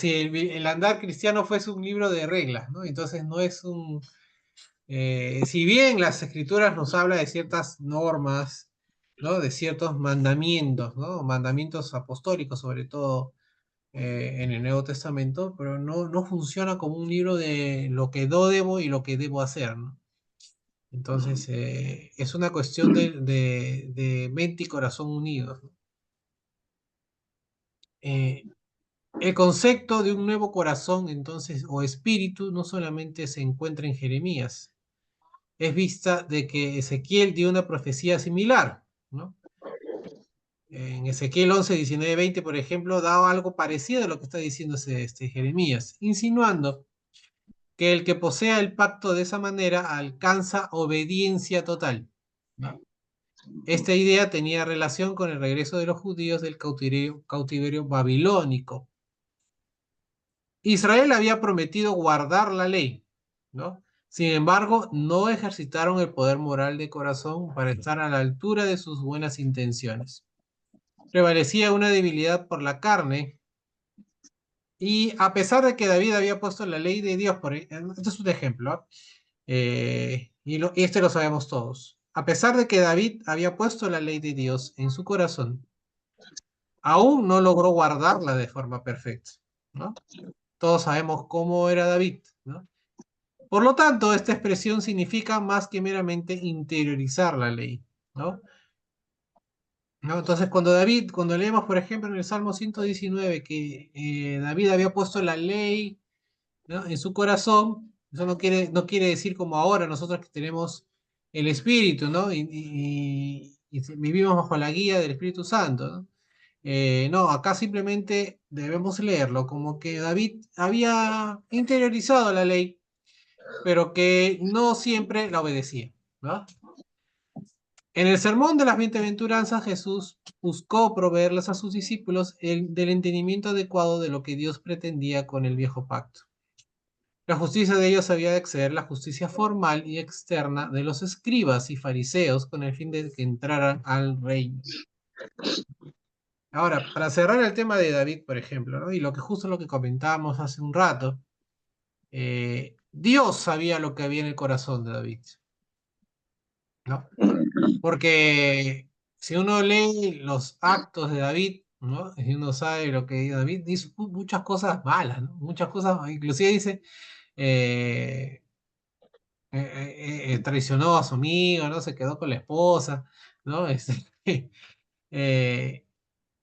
el andar cristiano fuese un libro de reglas, ¿no? Entonces no es si bien las escrituras nos habla de ciertas normas, ¿no? De ciertos mandamientos, ¿no? Mandamientos apostólicos, sobre todo en el Nuevo Testamento, pero no funciona como un libro de lo que no debo y lo que debo hacer, ¿no? Entonces, es una cuestión de mente y corazón unidos, ¿no? Eh, el concepto de un nuevo corazón, entonces, o espíritu, no solamente se encuentra en Jeremías, es vista de que Ezequiel dio una profecía similar, ¿no? En Ezequiel 11, 19, 20, por ejemplo, da algo parecido a lo que está diciendo Jeremías, insinuando que el que posea el pacto de esa manera alcanza obediencia total, ¿no? Esta idea tenía relación con el regreso de los judíos del cautiverio babilónico. Israel había prometido guardar la ley, ¿no? Sin embargo, no ejercitaron el poder moral de corazón para estar a la altura de sus buenas intenciones. Prevalecía una debilidad por la carne y a pesar de que David había puesto la ley de Dios, este es un ejemplo, ¿ah? Y este lo sabemos todos. A pesar de que David había puesto la ley de Dios en su corazón, aún no logró guardarla de forma perfecta, ¿no? Todos sabemos cómo era David, ¿no? Por lo tanto, esta expresión significa más que meramente interiorizar la ley, ¿no? ¿No? Entonces, cuando leemos, por ejemplo, en el Salmo 119 que David había puesto la ley, ¿no? En su corazón, eso no quiere decir como ahora nosotros que tenemos el Espíritu, ¿no? Y vivimos bajo la guía del Espíritu Santo, ¿no? No, acá simplemente debemos leerlo como que David había interiorizado la ley, pero que no siempre la obedecía, ¿no? En el sermón de las bienaventuranzas, Jesús buscó proveerles a sus discípulos del entendimiento adecuado de lo que Dios pretendía con el viejo pacto. La justicia de ellos había de exceder la justicia formal y externa de los escribas y fariseos con el fin de que entraran al reino. Ahora, para cerrar el tema de David, por ejemplo, ¿no? Y justo lo que comentábamos hace un rato, Dios sabía lo que había en el corazón de David, ¿no? Porque si uno lee los actos de David, ¿no? Y uno sabe lo que David hizo muchas cosas malas, ¿no? Muchas cosas, inclusive dice, eh, traicionó a su amigo, ¿no? Se quedó con la esposa, ¿no? Eh,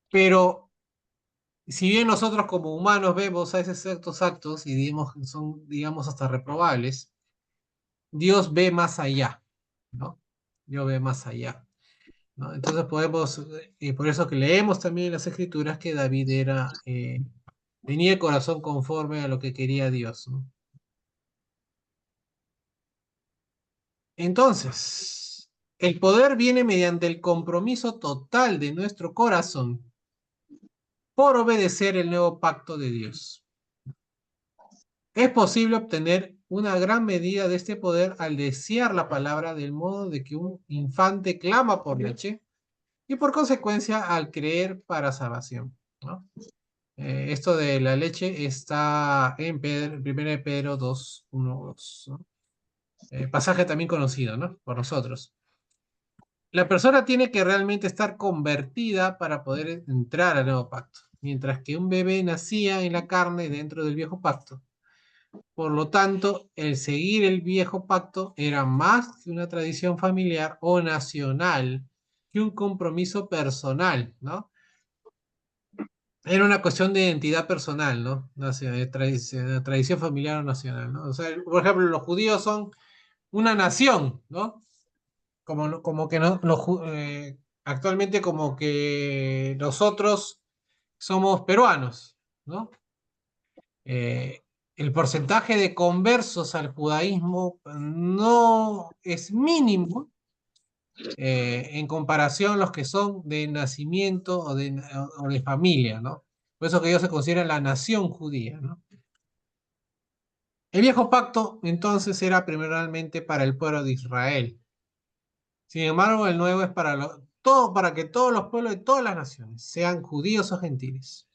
pero si bien nosotros como humanos vemos a esos ciertos actos y digamos, son, digamos, hasta reprobables, Dios ve más allá, ¿no? Dios ve más allá, ¿no? Entonces podemos, por eso que leemos también en las Escrituras que David tenía el corazón conforme a lo que quería Dios, ¿no? Entonces, el poder viene mediante el compromiso total de nuestro corazón por obedecer el nuevo pacto de Dios. Es posible obtener una gran medida de este poder al desear la palabra del modo de que un infante clama por leche y por consecuencia al creer para salvación, ¿no? Esto de la leche está en 1 de Pedro 2, 1, 2, ¿no? Pasaje también conocido, ¿no? Por nosotros. La persona tiene que realmente estar convertida para poder entrar al nuevo pacto, mientras que un bebé nacía en la carne dentro del viejo pacto. Por lo tanto, el seguir el viejo pacto era más que una tradición familiar o nacional, que un compromiso personal, ¿no? Era una cuestión de identidad personal, ¿no? Tradición familiar o nacional, ¿no? O sea, por ejemplo, los judíos son una nación, ¿no? Como que no, actualmente como que nosotros somos peruanos, ¿no? Eh, el porcentaje de conversos al judaísmo no es mínimo en comparación a los que son de nacimiento o de familia, ¿no? Por eso que ellos se consideran la nación judía, ¿no? El viejo pacto entonces era primeramente para el pueblo de Israel. Sin embargo, el nuevo es para que todos los pueblos de todas las naciones, sean judíos o gentiles.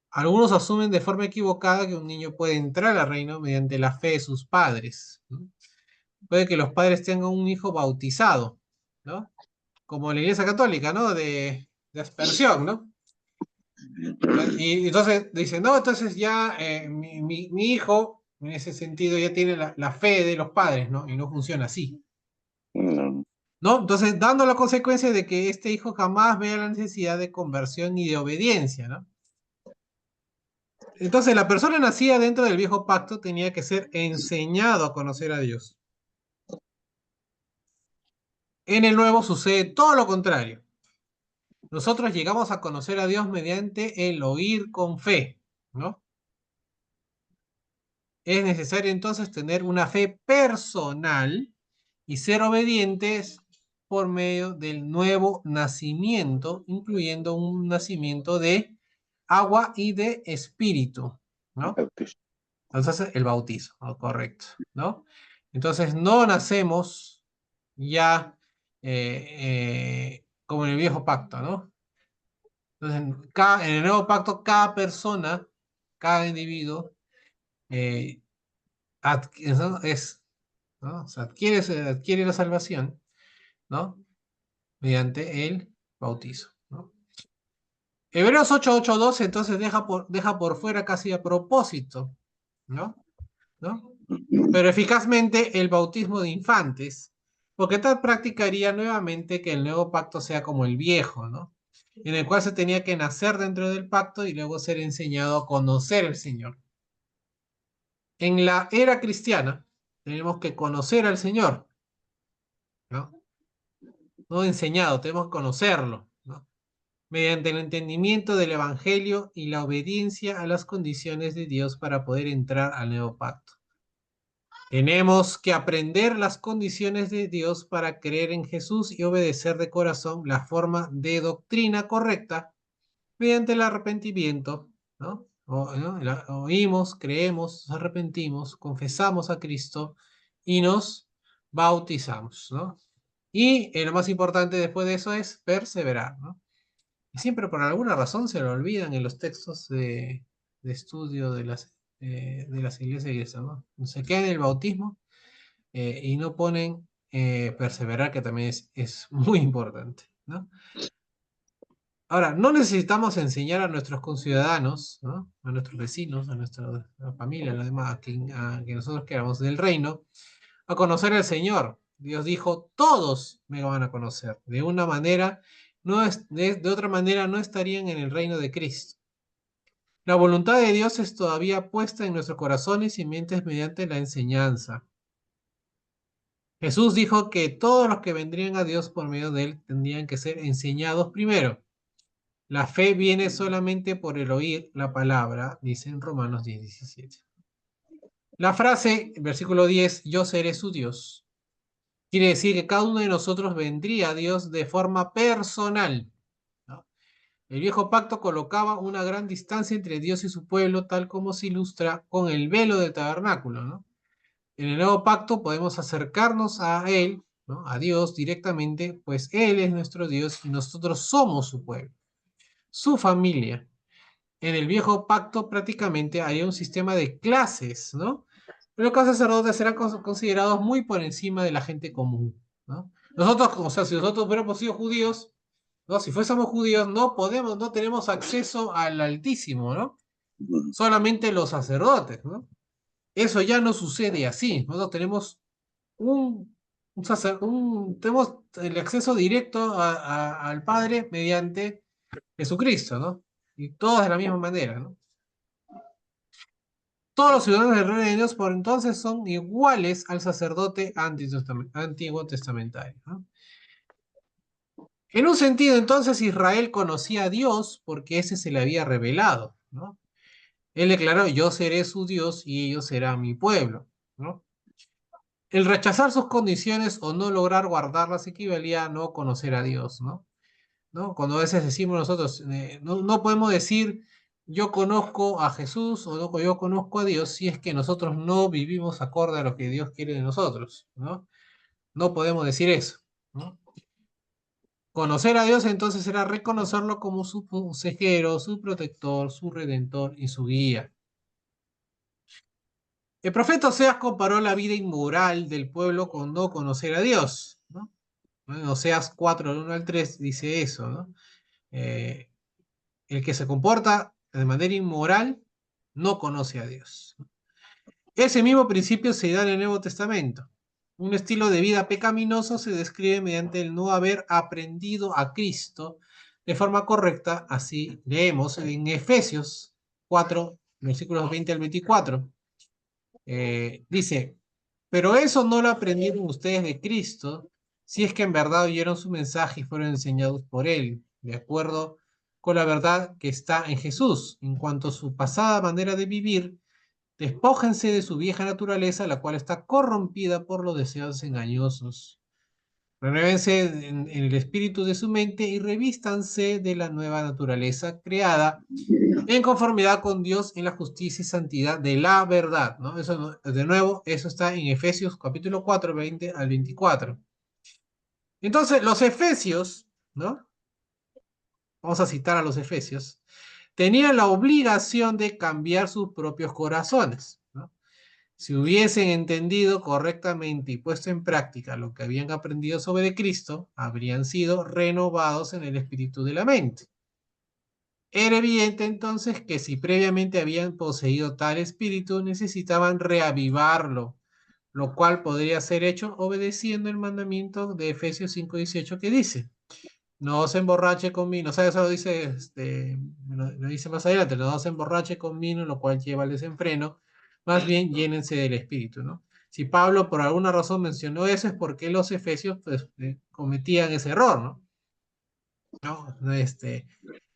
Algunos asumen de forma equivocada que un niño puede entrar al reino mediante la fe de sus padres, ¿no? Puede que los padres tengan un hijo bautizado, ¿no? Como la Iglesia Católica, ¿no? De aspersión, ¿no? Y entonces dicen, no, entonces ya mi hijo, en ese sentido, ya tiene la fe de los padres, ¿no? Y no funciona así, No. ¿no? Entonces, dando la consecuencia de que este hijo jamás vea la necesidad de conversión ni de obediencia, ¿no? Entonces, la persona nacida dentro del viejo pacto tenía que ser enseñado a conocer a Dios. En el nuevo sucede todo lo contrario. Nosotros llegamos a conocer a Dios mediante el oír con fe, ¿no? Es necesario entonces tener una fe personal y ser obedientes por medio del nuevo nacimiento, incluyendo un nacimiento de agua y de espíritu, ¿no? Entonces, el bautizo, ¿no? Correcto, ¿no? Entonces, no nacemos ya como en el viejo pacto, ¿no? Entonces, en el nuevo pacto, cada persona, cada individuo, eh, ¿no? ¿no? O sea, adquiere la salvación, ¿no? Mediante el bautizo, ¿no? Hebreos 8:8-12 entonces deja por fuera casi a propósito, ¿no? ¿No? Pero eficazmente el bautismo de infantes, porque tal práctica haría nuevamente que el nuevo pacto sea como el viejo, ¿no? En el cual se tenía que nacer dentro del pacto y luego ser enseñado a conocer al Señor. En la era cristiana tenemos que conocer al Señor, ¿no? No enseñado, tenemos que conocerlo, ¿no? Mediante el entendimiento del Evangelio y la obediencia a las condiciones de Dios para poder entrar al nuevo pacto. Tenemos que aprender las condiciones de Dios para creer en Jesús y obedecer de corazón la forma de doctrina correcta mediante el arrepentimiento, ¿no? ¿No? Oímos, creemos, nos arrepentimos, confesamos a Cristo y nos bautizamos, ¿no? Y lo más importante después de eso es perseverar, ¿no? Y siempre por alguna razón se lo olvidan en los textos de estudio de las iglesias, ¿no? Se queda en el bautismo y no ponen perseverar, que también es muy importante, ¿no? Ahora, no necesitamos enseñar a nuestros conciudadanos, ¿no? A nuestros vecinos, a nuestra familia, a los demás, a que nosotros queramos del reino, a conocer al Señor. Dios dijo, todos me van a conocer. De una manera, de otra manera no estarían en el reino de Cristo. La voluntad de Dios es todavía puesta en nuestros corazones y mentes mediante la enseñanza. Jesús dijo que todos los que vendrían a Dios por medio de él tendrían que ser enseñados primero. La fe viene solamente por el oír la palabra, dice en Romanos 10:17. La frase, versículo 10, yo seré su Dios, quiere decir que cada uno de nosotros vendría a Dios de forma personal, ¿no? El viejo pacto colocaba una gran distancia entre Dios y su pueblo, tal como se ilustra con el velo del tabernáculo, ¿no? En el nuevo pacto podemos acercarnos a Él, ¿no? A Dios directamente, pues Él es nuestro Dios y nosotros somos su pueblo, su familia. En el viejo pacto prácticamente había un sistema de clases, ¿no? Pero los sacerdotes eran considerados muy por encima de la gente común, ¿no? Nosotros, o sea, si nosotros hubiéramos sido judíos, ¿no? Si fuésemos judíos, no tenemos acceso al Altísimo, ¿no? Solamente los sacerdotes, ¿no? Eso ya no sucede así. Nosotros tenemos tenemos el acceso directo al Padre mediante Jesucristo, ¿no? Y todos de la misma manera, ¿no? Todos los ciudadanos del reino de Dios por entonces son iguales al sacerdote antiguo testamentario, ¿no? En un sentido, entonces, Israel conocía a Dios porque ese se le había revelado, ¿no? Él declaró, yo seré su Dios y ellos serán mi pueblo, ¿no? El rechazar sus condiciones o no lograr guardarlas equivalía a no conocer a Dios, ¿no? ¿No? Cuando a veces decimos nosotros, no podemos decir yo conozco a Jesús o no, yo conozco a Dios si es que nosotros no vivimos acorde a lo que Dios quiere de nosotros, ¿no? No podemos decir eso, ¿no? Conocer a Dios entonces era reconocerlo como su consejero, su protector, su redentor y su guía. El profeta Oseas comparó la vida inmoral del pueblo con no conocer a Dios, ¿no? En Oseas 4, del 1 al 3 dice eso, ¿no? Eh, el que se comporta de manera inmoral no conoce a Dios. Ese mismo principio se da en el Nuevo Testamento. Un estilo de vida pecaminoso se describe mediante el no haber aprendido a Cristo de forma correcta. Así leemos en Efesios 4, versículos 20 al 24. Dice, pero eso no lo aprendieron ustedes de Cristo, si es que en verdad oyeron su mensaje y fueron enseñados por él, de acuerdo con la verdad que está en Jesús. En cuanto a su pasada manera de vivir, despójense de su vieja naturaleza, la cual está corrompida por los deseos engañosos. Renuévense en el espíritu de su mente y revístanse de la nueva naturaleza creada en conformidad con Dios en la justicia y santidad de la verdad, ¿no? Eso, de nuevo, eso está en Efesios capítulo 4, 20 al 24. Entonces, los efesios, ¿no? Vamos a citar a los efesios, tenían la obligación de cambiar sus propios corazones, ¿no? Si hubiesen entendido correctamente y puesto en práctica lo que habían aprendido sobre Cristo, habrían sido renovados en el espíritu de la mente. Era evidente entonces que si previamente habían poseído tal espíritu, necesitaban reavivarlo, lo cual podría ser hecho obedeciendo el mandamiento de Efesios 5:18 que dice, no se emborrache con vino, o sea, eso lo dice, lo dice más adelante, no se emborrache con vino, lo cual lleva al desenfreno, más bien llénense del espíritu, ¿no? Si Pablo por alguna razón mencionó eso es porque los efesios pues, cometían ese error, ¿no? ¿No?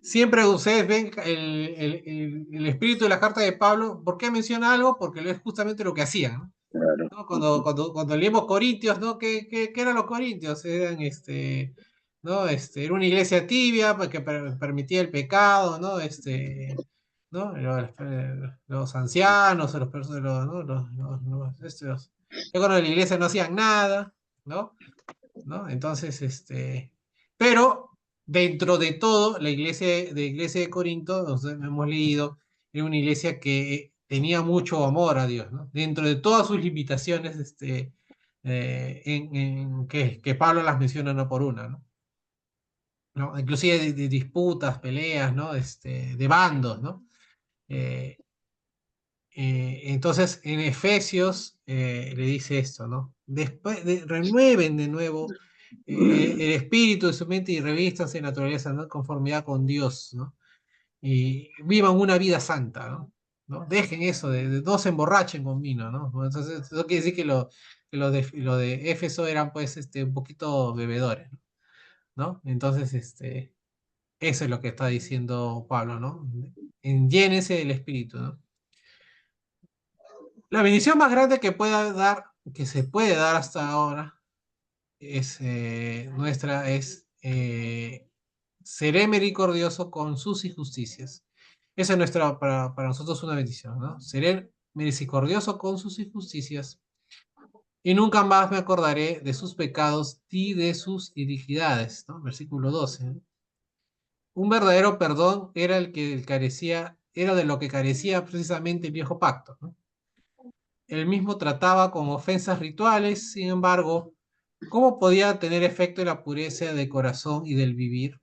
Siempre ustedes ven el espíritu de la carta de Pablo, ¿por qué menciona algo? Porque es justamente lo que hacían, ¿no? Claro. ¿No? Cuando leemos Corintios, ¿no? ¿Qué eran los Corintios? Eran, ¿no? Era una iglesia tibia pues, que permitía el pecado, ¿no? ¿No? Los ancianos, los, ¿no? Cuando la iglesia no hacían nada, ¿no? ¿No? Entonces, pero dentro de todo, la iglesia de Corinto, hemos leído, era una iglesia que tenía mucho amor a Dios, ¿no? Dentro de todas sus limitaciones, que Pablo las menciona una por una, ¿no? ¿No? Inclusive de disputas, peleas, ¿no? De bandos, ¿no? Eh, entonces, en Efesios le dice esto, ¿no? Después renueven de nuevo el espíritu de su mente y revístanse de naturaleza, ¿no? Conformidad con Dios, ¿no? Y vivan una vida santa, ¿no? ¿No? Dejen eso de no se emborrachen con vino, ¿no? Entonces, eso quiere decir que lo de Éfeso eran, pues, un poquito bebedores, ¿no? Entonces, eso es lo que está diciendo Pablo, ¿no? Llénense del espíritu, ¿no? La bendición más grande que se puede dar hasta ahora, seré misericordioso con sus injusticias. Esa es para nosotros una bendición, ¿no? Seré misericordioso con sus injusticias y nunca más me acordaré de sus pecados y de sus iniquidades, ¿no? Versículo 12, ¿no? Un verdadero perdón era de lo que carecía precisamente el viejo pacto, ¿no? Él mismo trataba con ofensas rituales, sin embargo, ¿cómo podía tener efecto en la pureza de corazón y del vivir?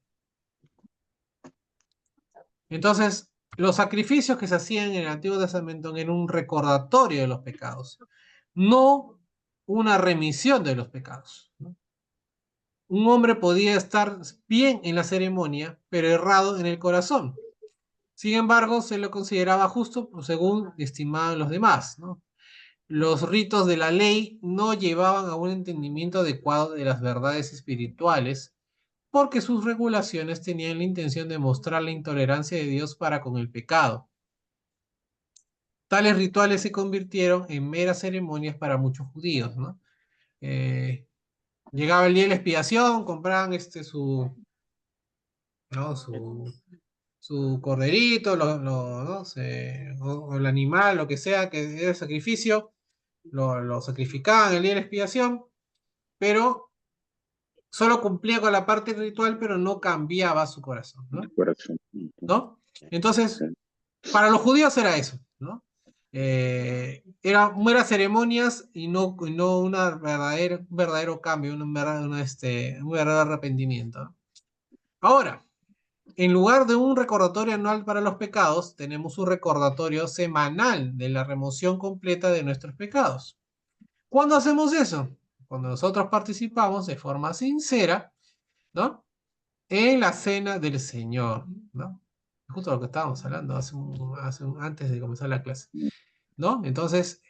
Entonces, los sacrificios que se hacían en el Antiguo Testamento eran un recordatorio de los pecados, no una remisión de los pecados, ¿no? Un hombre podía estar bien en la ceremonia, pero errado en el corazón. Sin embargo, se lo consideraba justo según estimaban los demás, ¿no? Los ritos de la ley no llevaban a un entendimiento adecuado de las verdades espirituales, porque sus regulaciones tenían la intención de mostrar la intolerancia de Dios para con el pecado. Tales rituales se convirtieron en meras ceremonias para muchos judíos, ¿no? Eh, Llegaba el día de la expiación, compraban ¿no? su corderito, ¿no? O el animal, lo que sea, que era el sacrificio, lo sacrificaban el día de la expiación, pero solo cumplía con la parte ritual, pero no cambiaba su corazón, el ¿no? corazón. ¿No? Entonces, Sí, para los judíos era eso, ¿no? Eran meras ceremonias y no un verdadero cambio, un verdadero arrepentimiento, ¿no? Ahora, en lugar de un recordatorio anual para los pecados, tenemos un recordatorio semanal de la remoción completa de nuestros pecados. ¿Cuándo hacemos eso? Cuando nosotros participamos de forma sincera, ¿no? En la cena del Señor, ¿no? Justo lo que estábamos hablando antes de comenzar la clase, ¿no? Entonces,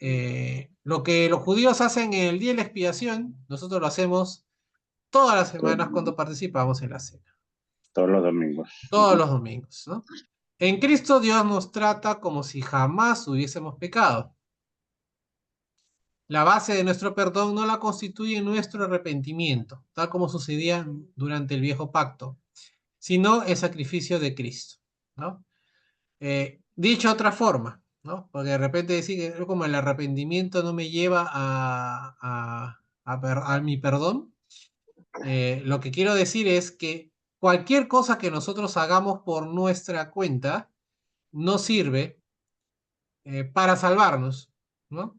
lo que los judíos hacen en el día de la expiación, nosotros lo hacemos todas las todo- semanas cuando participamos en la cena, todos los domingos. todos los domingos, ¿no? En Cristo Dios nos trata como si jamás hubiésemos pecado. La base de nuestro perdón no la constituye nuestro arrepentimiento, tal como sucedía durante el viejo pacto, sino el sacrificio de Cristo, ¿no? Dicho de otra forma, ¿no? Porque de repente decir que como el arrepentimiento no me lleva a mi perdón, lo que quiero decir es que cualquier cosa que nosotros hagamos por nuestra cuenta no sirve para salvarnos, ¿no?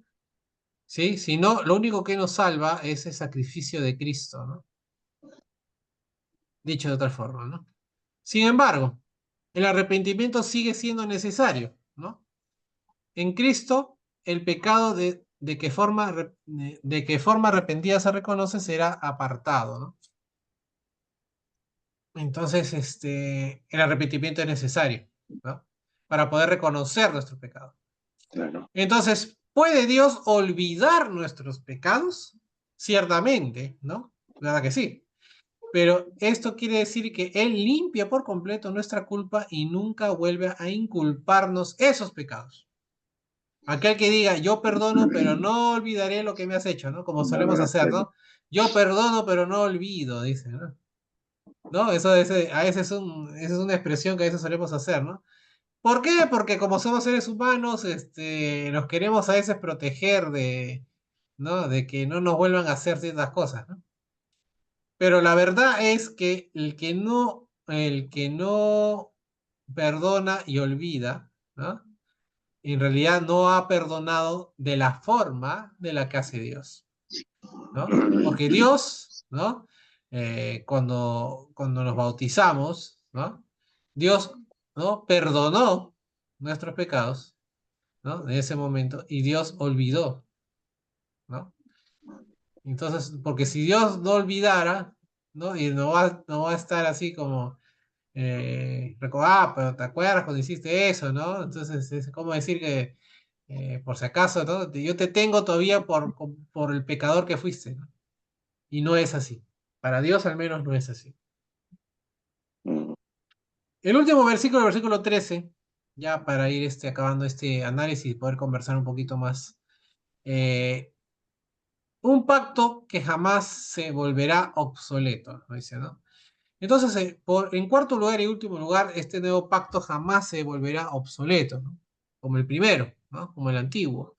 ¿Sí? Sino lo único que nos salva es el sacrificio de Cristo, ¿no? Dicho de otra forma, ¿no? Sin embargo, el arrepentimiento sigue siendo necesario, ¿no? En Cristo, el pecado de que forma arrepentida se reconoce será apartado, ¿no? Entonces, el arrepentimiento es necesario, ¿no? Para poder reconocer nuestro pecado. Claro, Entonces, ¿puede Dios olvidar nuestros pecados? Ciertamente, ¿no? ¿Verdad que sí? Pero esto quiere decir que Él limpia por completo nuestra culpa y nunca vuelve a inculparnos esos pecados. Aquel que diga, yo perdono, pero no olvidaré lo que me has hecho, ¿no? Como no solemos lo hacer, hacemos. ¿no? Yo perdono, pero no olvido, dice, ¿no? ¿No? A veces esa es una expresión que a veces solemos hacer, ¿no? ¿Por qué? Porque como somos seres humanos, nos queremos a veces proteger ¿no? De que no nos vuelvan a hacer ciertas cosas, ¿no? Pero la verdad es que el que no el que no perdona y olvida, ¿no? En realidad no ha perdonado de la forma de la que hace Dios, ¿no? Porque Dios, ¿no? Cuando nos bautizamos, ¿no? Dios, ¿no? Perdonó nuestros pecados, ¿no? En ese momento, y Dios olvidó, ¿no? Entonces, porque si Dios no olvidara, ¿no? Y no va a estar así como, pero ¿te acuerdas cuando hiciste eso, ¿no? Entonces, es como decir que, por si acaso, ¿no? Yo te tengo todavía por el pecador que fuiste, ¿no? Y no es así. Para Dios al menos no es así. El último versículo, el versículo 13, ya para ir acabando este análisis y poder conversar un poquito más. eh, un pacto que jamás se volverá obsoleto, ¿no? Dice, ¿no? Entonces, en cuarto lugar y último lugar, este nuevo pacto jamás se volverá obsoleto, ¿no? Como el primero, ¿no? Como el antiguo.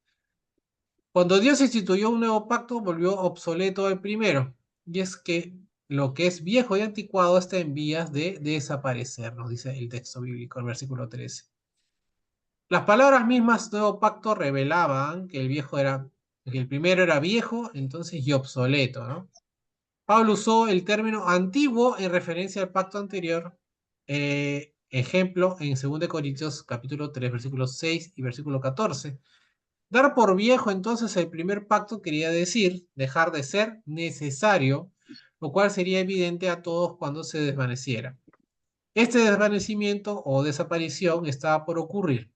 Cuando Dios instituyó un nuevo pacto, volvió obsoleto el primero. Y es que lo que es viejo y anticuado está en vías de desaparecer, nos dice el texto bíblico, el versículo 13. Las palabras mismas nuevo pacto revelaban que que el primero era viejo, entonces y obsoleto, ¿no? Pablo usó el término antiguo en referencia al pacto anterior. Ejemplo en 2 Corintios capítulo 3, versículos 6 y versículo 14. Dar por viejo entonces el primer pacto quería decir dejar de ser necesario, lo cual sería evidente a todos cuando se desvaneciera. Este desvanecimiento o desaparición estaba por ocurrir.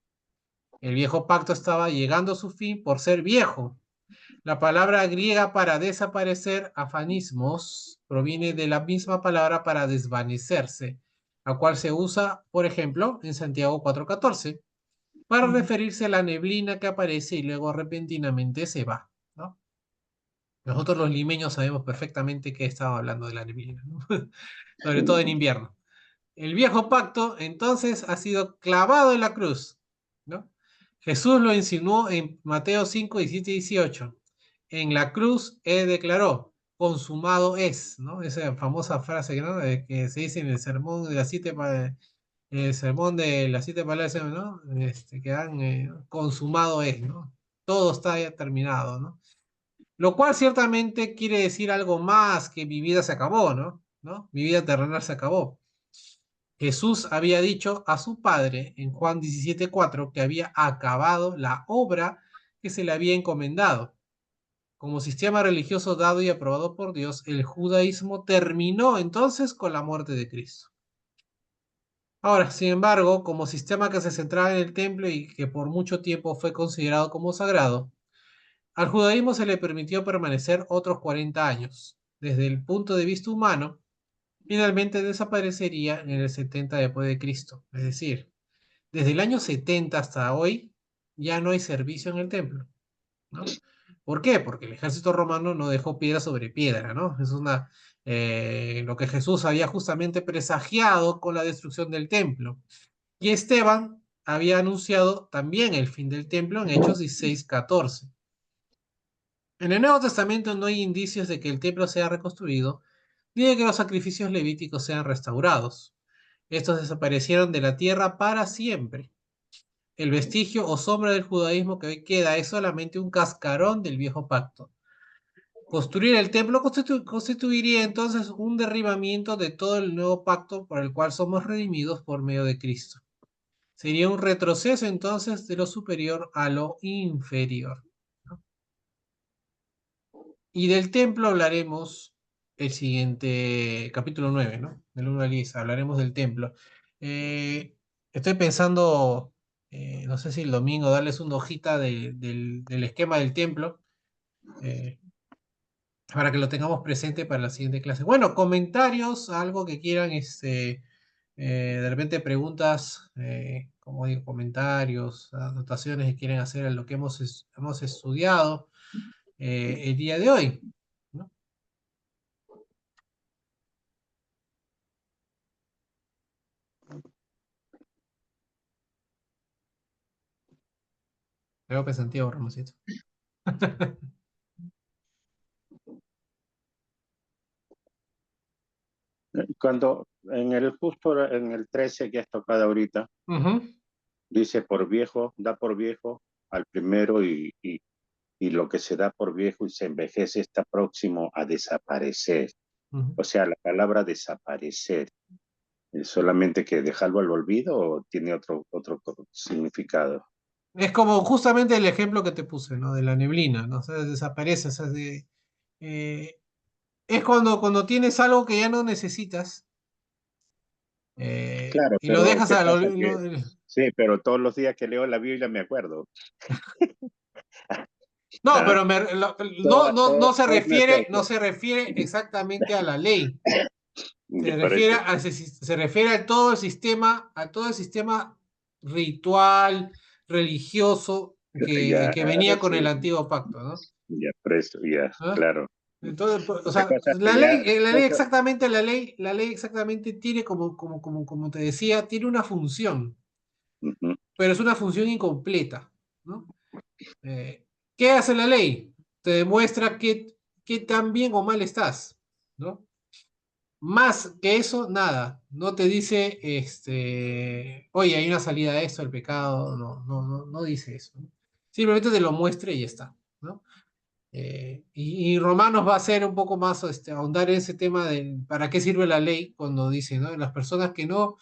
El viejo pacto estaba llegando a su fin por ser viejo. La palabra griega para desaparecer, afanismos, proviene de la misma palabra para desvanecerse, la cual se usa, por ejemplo, en Santiago 4:14, para referirse a la neblina que aparece y luego repentinamente se va, ¿no? Nosotros los limeños sabemos perfectamente que estaba hablando de la neblina, ¿no? Sobre todo en invierno. El viejo pacto entonces ha sido clavado en la cruz, ¿no? Jesús lo insinuó en Mateo 5, 17 y 18. En la cruz él declaró, consumado es, ¿no? Esa famosa frase, ¿no? Que se dice en el sermón de las el sermón de las 7 palabras, ¿no? Que dan, consumado es, ¿no? Todo está ya terminado, ¿no? Lo cual ciertamente quiere decir algo más que mi vida se acabó, ¿no? ¿No? Mi vida terrenal se acabó. Jesús había dicho a su padre en Juan 17:4 que había acabado la obra que se le había encomendado. Como sistema religioso dado y aprobado por Dios, el judaísmo terminó entonces con la muerte de Cristo. Ahora, sin embargo, como sistema que se centraba en el templo y que por mucho tiempo fue considerado como sagrado, al judaísmo se le permitió permanecer otros 40 años. Desde el punto de vista humano, finalmente desaparecería en el 70 después de Cristo. Es decir, desde el año 70 hasta hoy ya no hay servicio en el templo, ¿no? ¿Por qué? Porque el ejército romano no dejó piedra sobre piedra, ¿no? Es lo que Jesús había justamente presagiado con la destrucción del templo. Y Esteban había anunciado también el fin del templo en Hechos 16:14. En el Nuevo Testamento no hay indicios de que el templo sea reconstruido, ni de que los sacrificios levíticos sean restaurados. Estos desaparecieron de la tierra para siempre. El vestigio o sombra del judaísmo que hoy queda es solamente un cascarón del viejo pacto. Construir el templo constituiría entonces un derribamiento de todo el nuevo pacto por el cual somos redimidos por medio de Cristo. Sería un retroceso entonces de lo superior a lo inferior, ¿no? Y del templo hablaremos el siguiente capítulo 9, ¿no? Del 1 al 10, hablaremos del templo. Eh, Estoy pensando, no sé si el domingo darles una hojita del esquema del templo, eh, para que lo tengamos presente para la siguiente clase. Bueno, comentarios, algo que quieran, de repente preguntas, como digo, comentarios, anotaciones que quieren hacer en lo que hemos estudiado el día de hoy, ¿no? Creo pensativo, Ramosito. Cuando justo en el 13 que has tocado ahorita, Ujú, dice por viejo, da por viejo al primero y lo que se da por viejo y se envejece está próximo a desaparecer. ujú. O sea, la palabra desaparecer, ¿es solamente que dejarlo al olvido o tiene otro significado? Es como justamente el ejemplo que te puse, ¿no? De la neblina, ¿no? O sea, desaparece, o sea, eh, es cuando tienes algo que ya no necesitas Claro, y lo pero dejas ¿qué a pasa? Que sí, pero todos los días que leo la Biblia me acuerdo. no, ¿Ah? pero no, no se Todo me refiere, no afecta. se refiere exactamente a la ley. Se Por refiere eso, se refiere a todo el sistema ritual, religioso ya, que venía con el sí, antiguo pacto, ¿no? ya, preso, ya, ¿Ah? claro. Entonces, o Lo que sea, pasa es que ya, la ley exactamente tiene como te decía, tiene una función, ujú, pero es una función incompleta, ¿no? ¿Qué hace la ley? Te demuestra qué tan bien o mal estás, ¿no? Más que eso, nada. No te dice, oye, hay una salida a esto, el pecado. No dice eso, ¿no? Simplemente te lo muestra y ya está, ¿no? Y Romanos va a ser un poco más, ahondar en ese tema de para qué sirve la ley cuando dice, ¿no? Las personas que, no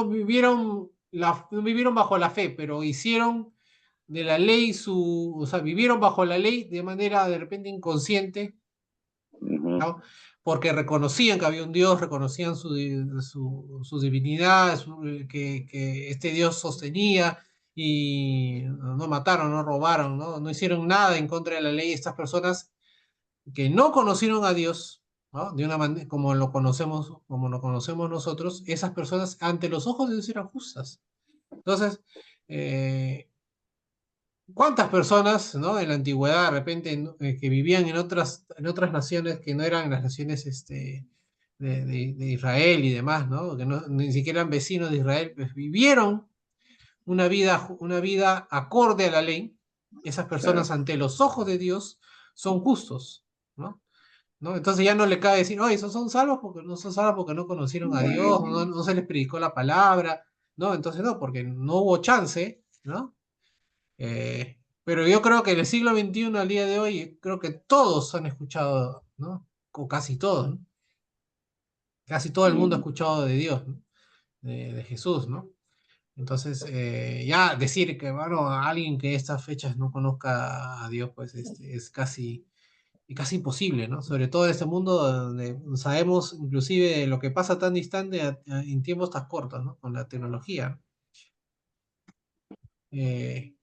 vivieron, no vivieron bajo la fe, pero hicieron de la ley o sea, vivieron bajo la ley de manera de repente inconsciente, ujú, ¿no? Porque reconocían que había un Dios, reconocían su divinidad, que este Dios sostenía y no mataron, no robaron, no hicieron nada en contra de la ley. Estas personas que no conocieron a Dios, ¿no? De una manera como lo conocemos nosotros, esas personas ante los ojos de Dios eran justas. Entonces, eh, ¿cuántas personas, ¿no? En la antigüedad, de repente, que vivían en otras naciones que no eran las naciones, de Israel y demás, ¿no? Que ni siquiera eran vecinos de Israel, pues vivieron una vida acorde a la ley? Esas claro, personas ante los ojos de Dios son justos, ¿no? ¿No? Entonces ya no le cabe decir, oye, esos son salvos porque no son salvos porque no conocieron a Dios, no, no se les predicó la palabra, ¿no? Entonces no, porque no hubo chance, ¿no? Pero yo creo que en el siglo XXI, al día de hoy, creo que todos han escuchado, ¿no? O casi todos, ¿no? Casi todo el mundo ha mm, escuchado de Dios, ¿no? De Jesús, ¿no? Entonces, ya decir que, bueno, alguien que estas fechas no conozca a Dios, pues es casi imposible, ¿no? Sobre todo en este mundo donde sabemos inclusive lo que pasa tan distante en tiempos tan cortos, ¿no? Con la tecnología. Eh,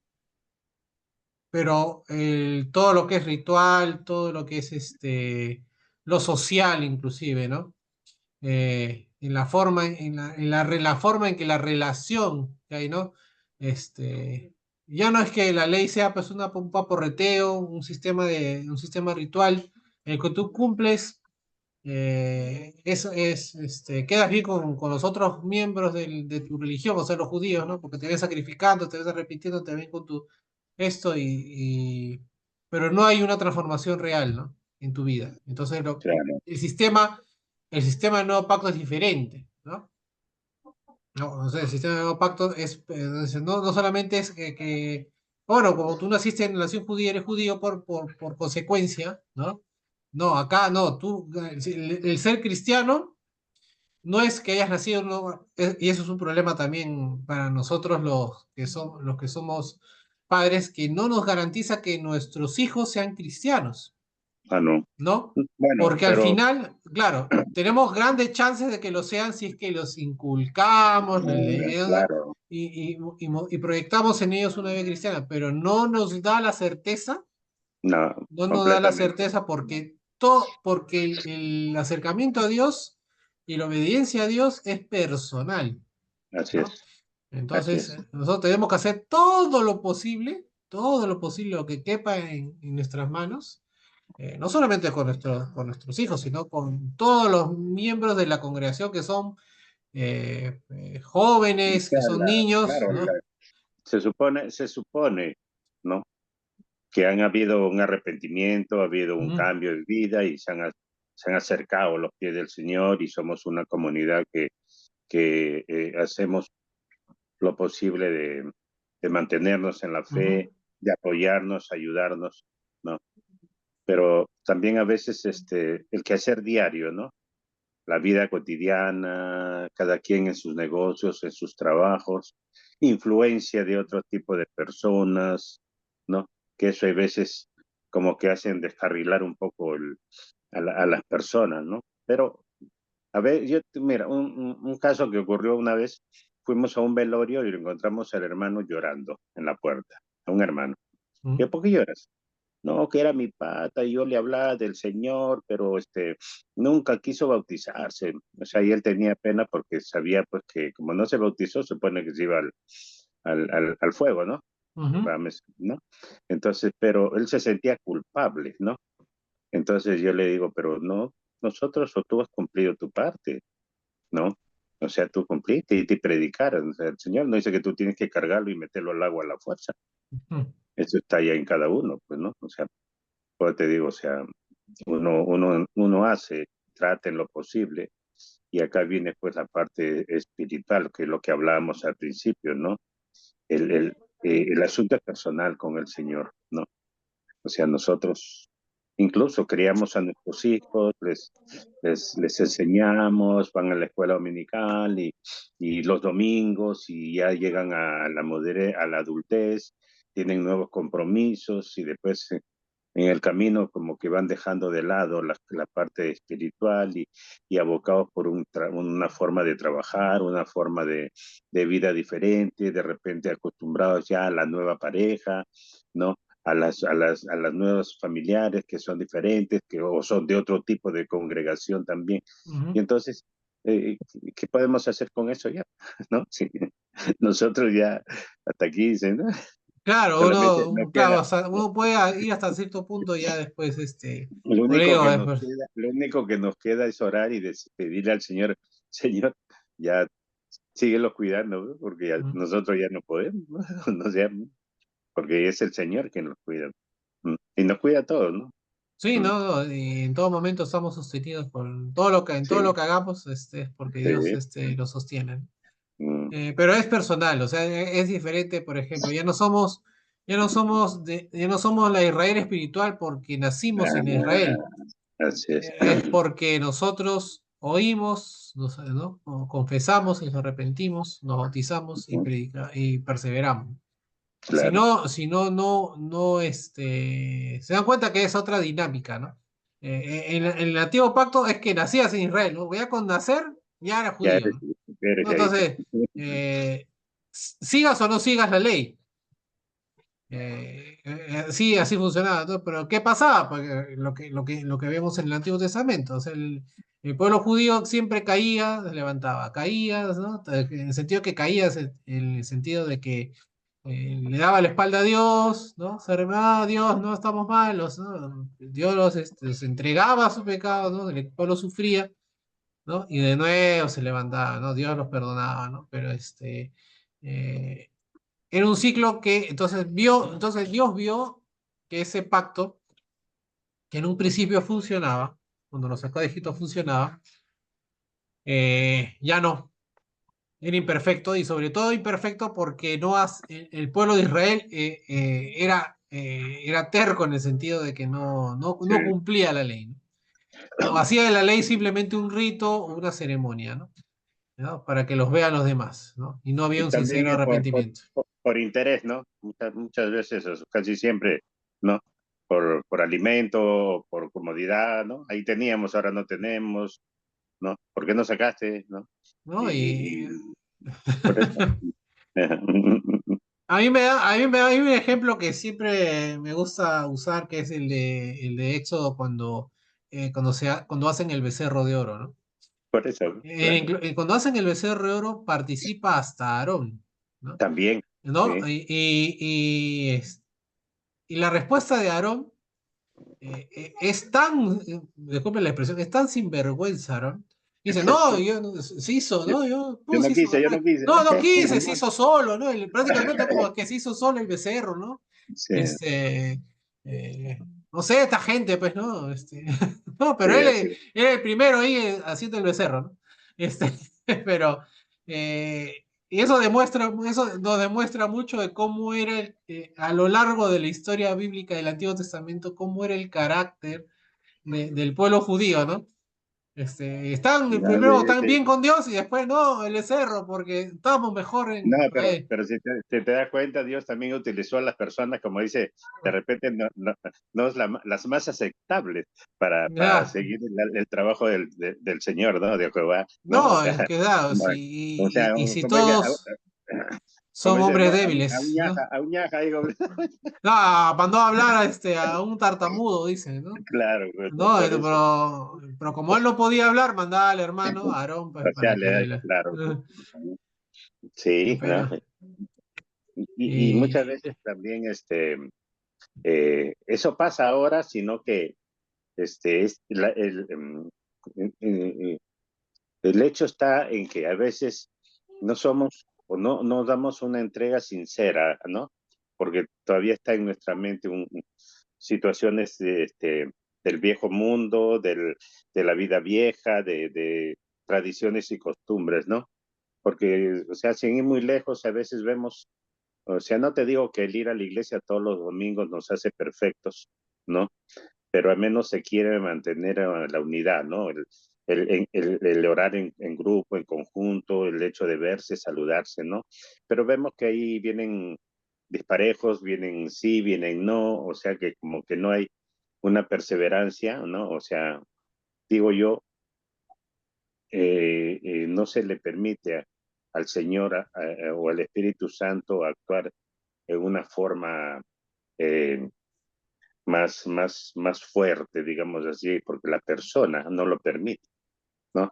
pero todo lo que es ritual, todo lo que es lo social inclusive, ¿no? En la forma, la forma en que la relación que hay, ¿no? Ya no es que la ley sea pues un paporreteo, un sistema ritual, en el que tú cumples, quedas bien con los otros miembros de tu religión, o sea, los judíos, ¿no? Porque te ven sacrificando, te ven repitiendo, te ven con tu esto, pero no hay una transformación real, ¿no? En tu vida. Entonces, claro, el sistema del nuevo pacto es diferente, ¿no? No, o sea, el sistema del nuevo pacto no solamente es bueno, como tú naciste en la nación judía, eres judío por consecuencia, ¿no? No, acá no, el ser cristiano no es que hayas nacido, no, y eso es un problema también para nosotros los que somos padres, que no nos garantiza que nuestros hijos sean cristianos, ah, no. ¿no? Bueno, Porque al pero final, claro, tenemos grandes chances de que lo sean si es que los inculcamos, les leemos claro, y proyectamos en ellos una vida cristiana, pero no nos da la certeza, no, no nos da la completamente, certeza porque el acercamiento a Dios y la obediencia a Dios es personal, así ¿no? es, así Entonces, es, nosotros tenemos que hacer todo lo posible, lo que quepa en nuestras manos, no solamente con nuestros hijos, sino con todos los miembros de la congregación que son o jóvenes, que sea, son niños, claro, ¿no? se supone, ¿no? Que han habido un arrepentimiento, ha habido un Mm, cambio de vida y se han acercado a los pies del Señor y somos una comunidad que hacemos lo posible de mantenernos en la Ujú, fe, de apoyarnos, ayudarnos, ¿no? Pero también a veces el quehacer diario, ¿no? La vida cotidiana, cada quien en sus negocios, en sus trabajos, influencia de otro tipo de personas, ¿no? Que eso hay veces como que hacen descarrilar un poco a las personas, ¿no? Pero, a ver, mira, un caso que ocurrió una vez, fuimos a un velorio y lo encontramos al hermano llorando en la puerta, a un hermano. ¿Y ujú, por qué lloras? No, que era mi pata y yo le hablaba del Señor, pero nunca quiso bautizarse. O sea, y él tenía pena porque sabía pues que como no se bautizó, supone que se iba al fuego, ¿no? ujú, ¿No? Entonces, pero él se sentía culpable, ¿no? Entonces yo le digo, pero no, nosotros o tú has cumplido tu parte, ¿no? O sea, tú cumpliste y te predicaron. O sea, el Señor no dice que tú tienes que cargarlo y meterlo al agua a la fuerza. ujú, Eso está ya en cada uno, pues, ¿no? O sea, pues te digo, o sea, uno hace, trata en lo posible, y acá viene pues la parte espiritual, que es lo que hablábamos al principio, ¿no? El asunto es personal con el Señor, ¿no? O sea, nosotros incluso criamos a nuestros hijos, les enseñamos, van a la escuela dominical y los domingos y ya llegan a a la adultez, tienen nuevos compromisos y después en el camino como que van dejando de lado la parte espiritual y abocados por una forma de trabajar, una forma de vida diferente, de repente acostumbrados ya a la nueva pareja, ¿no? A las nuevas familiares que son diferentes, o son de otro tipo de congregación también. Y ujú. entonces, ¿qué podemos hacer con eso ya? ¿No? Sí. Nosotros ya hasta aquí dicen, ¿no? Claro, Solamente nos claro, queda, uno puede ir hasta cierto punto y ya después, como le Lo único digo, que nos después. queda, lo único que nos queda es orar y pedirle al Señor, Señor, ya síguelo cuidando, ¿no? Porque Ujú. nosotros ya no podemos, ¿no? No sea, porque es el Señor quien nos cuida. Y nos cuida a todos, ¿no? Sí, Mm, no, y en todo momento estamos sostenidos por todo lo que, en todo lo Sí, que hagamos, es porque Dios, sí. lo sostiene. mm, Pero es personal, o sea, es diferente, por ejemplo, ya no somos la Israel espiritual porque nacimos en Israel. ah, Así es. Es porque nosotros oímos, ¿no? O confesamos y nos arrepentimos, nos bautizamos Ujú, y perseveramos. Claro. Si no, no, se dan cuenta que es otra dinámica, ¿no? En el antiguo pacto es que nacías en Israel, ¿no? Ya con nacer, ya era Ya judío, ¿no? eres ¿No? de ahí, pues. Entonces, sigas o no sigas la ley. Sí, así funcionaba, ¿no? Pero ¿qué pasaba? Porque lo que vemos en el Antiguo Testamento, o sea, el pueblo judío siempre caía, se levantaba, caía, ¿no? En el sentido que caía, en el sentido de que le daba la espalda a Dios, ¿no? Se arremedaba, Dios, no estamos malos, ¿no? Dios los entregaba a su pecado, ¿no? El pueblo sufría, ¿no? Y de nuevo se levantaba, ¿no? Dios los perdonaba, ¿no? Pero eh, era un ciclo que entonces Dios vio que ese pacto, que en un principio funcionaba, cuando lo sacó de Egipto funcionaba, ya no, era imperfecto y sobre todo imperfecto porque el pueblo de Israel era terco en el sentido de que Sí, no cumplía la ley, ¿no? O hacía de la ley simplemente un rito o una ceremonia, ¿no? ¿No? Para que los vean los demás, ¿no? Y no había y un también sincero arrepentimiento. por interés, ¿no? Muchas veces, o casi siempre, ¿no? Por alimento, por comodidad, ¿no? Ahí teníamos, ahora no tenemos, ¿no? ¿Por qué no sacaste, no? ¿No? Y por eso. Hay un ejemplo que siempre me gusta usar, que es el de Éxodo cuando hacen el becerro de oro, ¿no? Por eso, claro. Cuando hacen el becerro de oro participa hasta Aarón, ¿no? También, ¿No? sí. Y la respuesta de Aarón es tan, disculpen la expresión, es tan sinvergüenza, Aarón. Dice, no, se hizo, Yo, ¿no? Yo, yo ¿cómo no se hizo? quise, yo no quise. No, no quise, se hizo solo, ¿no? Prácticamente como que se hizo solo el becerro, ¿no? Sí, Este, eh, no sé, esta gente, pues, ¿no? No, pero Sí, así. él es el primero ahí haciendo el becerro, ¿no? Este, pero, y eso nos demuestra mucho de cómo era a lo largo de la historia bíblica del Antiguo Testamento, cómo era el carácter del pueblo judío, ¿no? No, Primero están bien con Dios y después no, el becerro, porque estamos mejor no, en Israel. pero si te das cuenta, Dios también utilizó a las personas, como dice, de repente no es las más aceptables para Ya, seguir el trabajo del Señor, ¿no? De Jehová, ¿no? O no, sea, es que da, no, o sea, y si como dice, todos como son dice, hombres no, débiles, ¿no? auñaja, digo, No, mandó a hablar a un tartamudo, dice, ¿no? claro, pues, No, por eso, pero como él no podía hablar, mandaba al hermano Aarón, pues, o sea, para que le... claro, pues, Qué sí, ¿no? pena. Y muchas Y, veces también, eso pasa ahora, sino que, es el hecho está en que a veces no somos o no damos una entrega sincera, ¿no? Porque todavía está en nuestra mente situaciones del viejo mundo, de la vida vieja, de tradiciones y costumbres, ¿no? Porque, o sea, sin ir muy lejos, a veces vemos, o sea, no te digo que el ir a la iglesia todos los domingos nos hace perfectos, ¿no? Pero al menos se quiere mantener la unidad, ¿no? El orar en grupo, en conjunto, el hecho de verse, saludarse, ¿no? Pero vemos que ahí vienen disparejos, vienen sí, vienen no, o sea que como que no hay una perseverancia, ¿no? O sea, digo yo, no se le permite al Señor o al Espíritu Santo actuar en una forma eh, más fuerte, digamos así, porque la persona no lo permite, ¿no?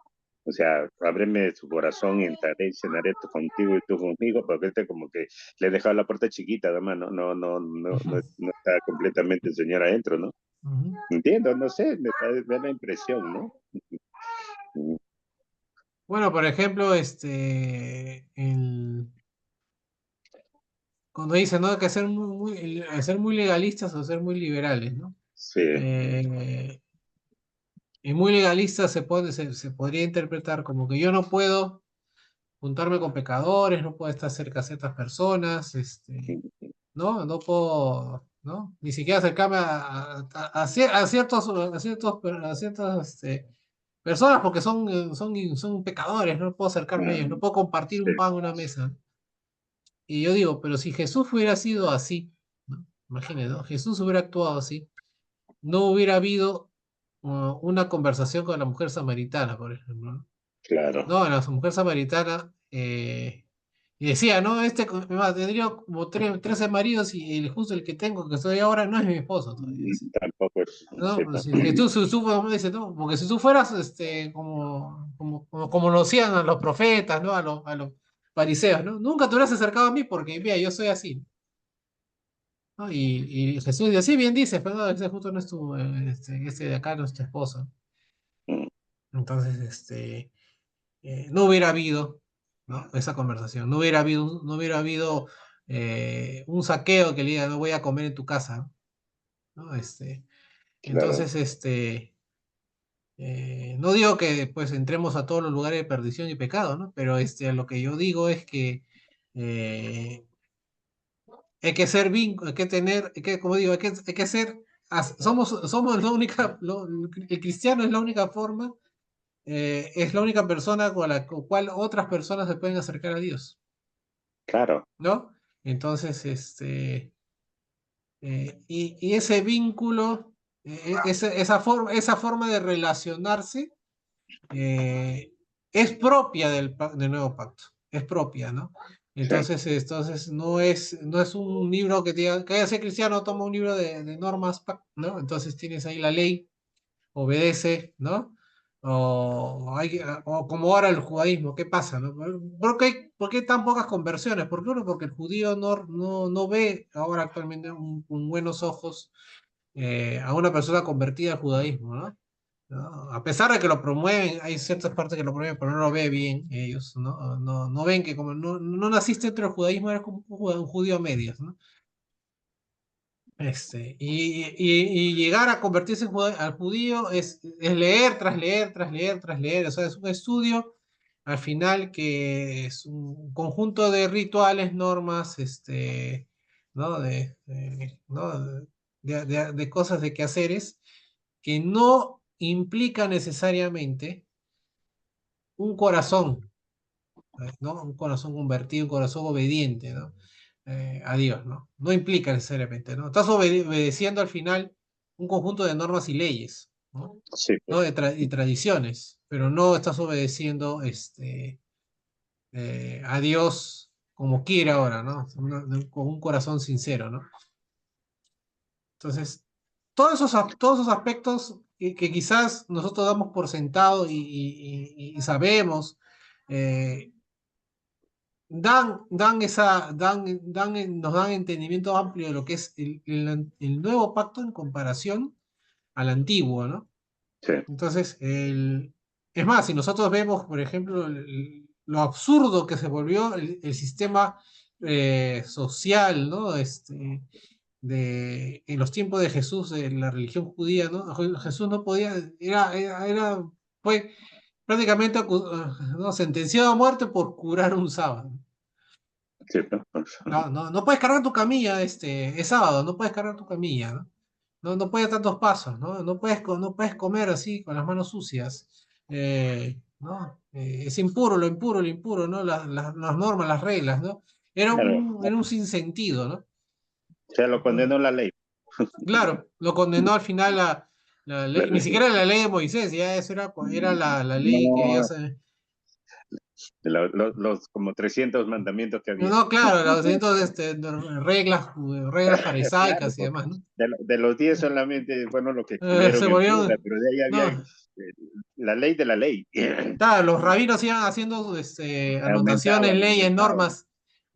O sea, ábreme su corazón y entraré y cenaré contigo y tú conmigo, porque este como que le he dejado la puerta chiquita, además, ujú, no está completamente el Señor adentro, ¿no? ujú. Entiendo, no sé, da la impresión, ¿no? Bueno, por ejemplo, cuando dice, ¿no? Que ser ser muy legalistas o ser muy liberales, ¿no? Sí, Eh, y muy legalista se podría interpretar como que yo no puedo juntarme con pecadores, no puedo estar cerca de ciertas personas, ¿no? No puedo, ¿no? Ni siquiera acercarme a ciertas personas porque son pecadores, no puedo acercarme a ellos, no puedo compartir sí, un pan en una mesa. Y yo digo, pero si Jesús hubiera sido así, ¿no? Imagínate, ¿no? Jesús hubiera actuado así, no hubiera habido una conversación con la mujer samaritana, por ejemplo, ¿no? claro, No, la mujer samaritana, y decía, no, tendría como 13 maridos y justo el que tengo, que estoy ahora, no es mi esposo todavía. Dice. tampoco es, No, sí, pues, si tú, dice, no, porque si tú fueras como lo hacían a los profetas, ¿no? A los fariseos, ¿no? Nunca te hubieras acercado a mí porque, mira, yo soy así, ¿no? Y Jesús dice, sí, bien dices, pero no, ese justo no es tu, este de acá no es tu esposo. Entonces, no hubiera habido, ¿no? Esa conversación, no hubiera habido un saqueo que le diga, no voy a comer en tu casa, ¿no? claro, Entonces, no digo que pues entremos a todos los lugares de perdición y pecado, ¿no? Pero lo que yo digo es que eh, hay que ser hay que tener, como digo, hay que ser, somos la única, el cristiano es la única forma, es la única persona con la cual otras personas se pueden acercar a Dios, claro, ¿no? Entonces, y ese vínculo, esa forma de relacionarse, eh, es propia del nuevo pacto, es propia, ¿no? sí, Entonces no es un libro que diga, que haya ser cristiano, toma un libro de normas, ¿no? Entonces tienes ahí la ley, obedece, ¿no? O como ahora el judaísmo, ¿qué pasa, no? ¿Por qué tan pocas conversiones? ¿Por qué? Uno, porque el judío no ve ahora actualmente con buenos ojos a una persona convertida al judaísmo, ¿no? ¿No? A pesar de que lo promueven, hay ciertas partes que lo promueven, pero no lo ve bien ellos, ¿no? No ven que como no naciste dentro del judaísmo, eres como un judío a medias, ¿no? Y llegar a convertirse al judío es leer tras leer, tras leer, tras leer. O sea, es un estudio al final que es un conjunto de rituales, normas, ¿no? ¿no? De cosas, de quehaceres, que no implica necesariamente un corazón, ¿no? Un corazón convertido, un corazón obediente, ¿no? A Dios, ¿no? No implica necesariamente, ¿no? Estás obedeciendo al final un conjunto de normas y leyes, ¿no? Sí, ¿No? pues. Y tradiciones, pero no estás obedeciendo a Dios como quiere ahora, ¿no? Con un corazón sincero, ¿no? Entonces, todos esos aspectos que quizás nosotros damos por sentado y sabemos, eh, nos dan entendimiento amplio de lo que es el nuevo pacto en comparación al antiguo, ¿no? Sí, Entonces, es más, si nosotros vemos, por ejemplo, lo absurdo que se volvió el sistema social, ¿no? En los tiempos de Jesús, de la religión judía, ¿no? Jesús no podía, fue prácticamente ¿no? sentenciado a muerte por curar un sábado. sí, pues. No, no, no puedes cargar tu camilla, es sábado, no puedes cargar tu camilla, ¿no? No, no puedes tantos pasos, ¿no? No puedes comer así con las manos sucias, ¿no? Es impuro, lo impuro, ¿no? Las normas, las reglas, ¿no? Claro, Era un sinsentido, ¿no? se lo condenó la ley. Claro, lo condenó al final la La ley, ni religión. siquiera la ley de Moisés, ya eso era la ley que No, Dios... los como 300 mandamientos que no, había. no, claro, los cientos reglas Claro, farisaicas y pues, demás, ¿no? de los 10 solamente fueron los que excluyeron Se el Buda, volvieron, pero de ahí había no, la ley de la ley. claro, los rabinos iban haciendo anotaciones, Aumentaban, leyes, aumentaban. normas,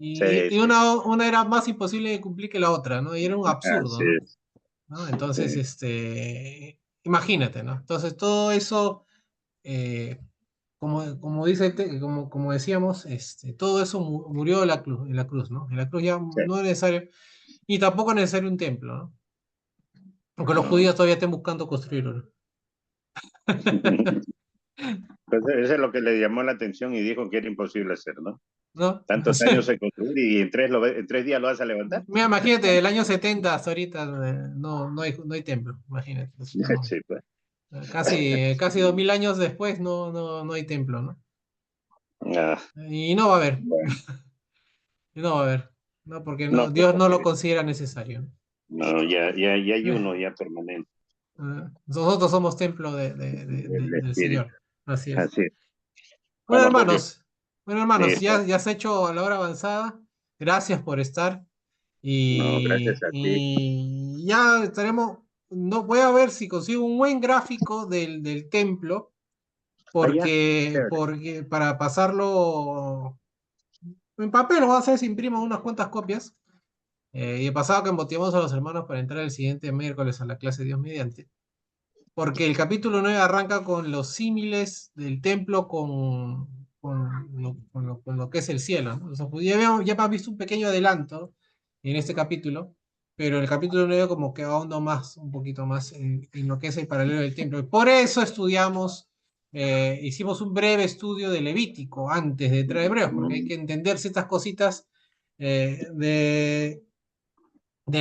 Sí, y sí. una era más imposible de cumplir que la otra, ¿no? Y era un absurdo, Así ¿no? es. ¿No? Entonces, Sí. imagínate, ¿no? Entonces, todo eso, eh, como decíamos, todo eso murió en la cruz, ¿no? En la cruz ya Sí. no es necesario, y tampoco es necesario un templo, ¿no? Aunque los No. judíos todavía estén buscando construir uno. Pues eso es lo que le llamó la atención y dijo que era imposible hacer, ¿no? ¿No? Tantos años se construir y en 3 días lo vas a levantar. Mira, imagínate, del año 70 hasta ahorita no hay templo, imagínate. No. Sí, pues. Casi 2000 años después no hay templo, ¿no? Ah, Y no va a haber, bueno. y no va a haber, ¿no? Porque No, no, pues Dios no lo porque considera necesario. no, ya hay Eh, uno ya permanente Nosotros somos templo del del espíritu. Señor, así es. Así es. Bueno, Bueno, pues Dios, hermanos, bueno, hermanos, listo. ya se ha hecho a la hora avanzada. Gracias por estar. No, gracias a ti. Y ya estaremos. No, voy a ver si consigo un buen gráfico del templo, Allá, chévere. porque para pasarlo en papel, lo voy a hacer si imprimo unas cuantas copias. Y he pasado que motivamos a los hermanos para entrar el siguiente miércoles a la clase Dios mediante. Porque el capítulo 9 arranca con los símiles del templo con lo que es el cielo, ¿no? O sea, pues ya hemos visto un pequeño adelanto en este capítulo, pero el capítulo 9 como que ahonda más, un poquito más en lo que es el paralelo del templo. Y por eso hicimos un breve estudio de Levítico antes de entrar a Hebreos, porque hay que entender ciertas cositas de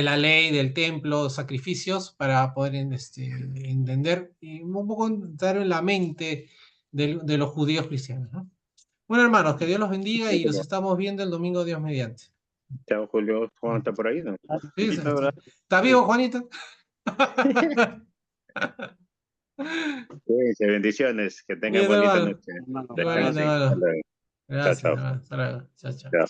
la ley, del templo, sacrificios, para poder entender y un poco entrar en la mente de los judíos cristianos, ¿no? Bueno, hermanos, que Dios los bendiga y los estamos viendo el domingo, Dios mediante. Chao, Julio. Juan está por ahí, ¿no? Sí, sí, Invita ahora. ¿está vivo, Juanito? Cuídense, bendiciones. Que tengan Cuídate, bonita hermano. noche. Igualmente, Descansen. Hasta hermano. luego. Chao, Gracias, chao. hermano. Hasta luego. Chao, chao. Chao.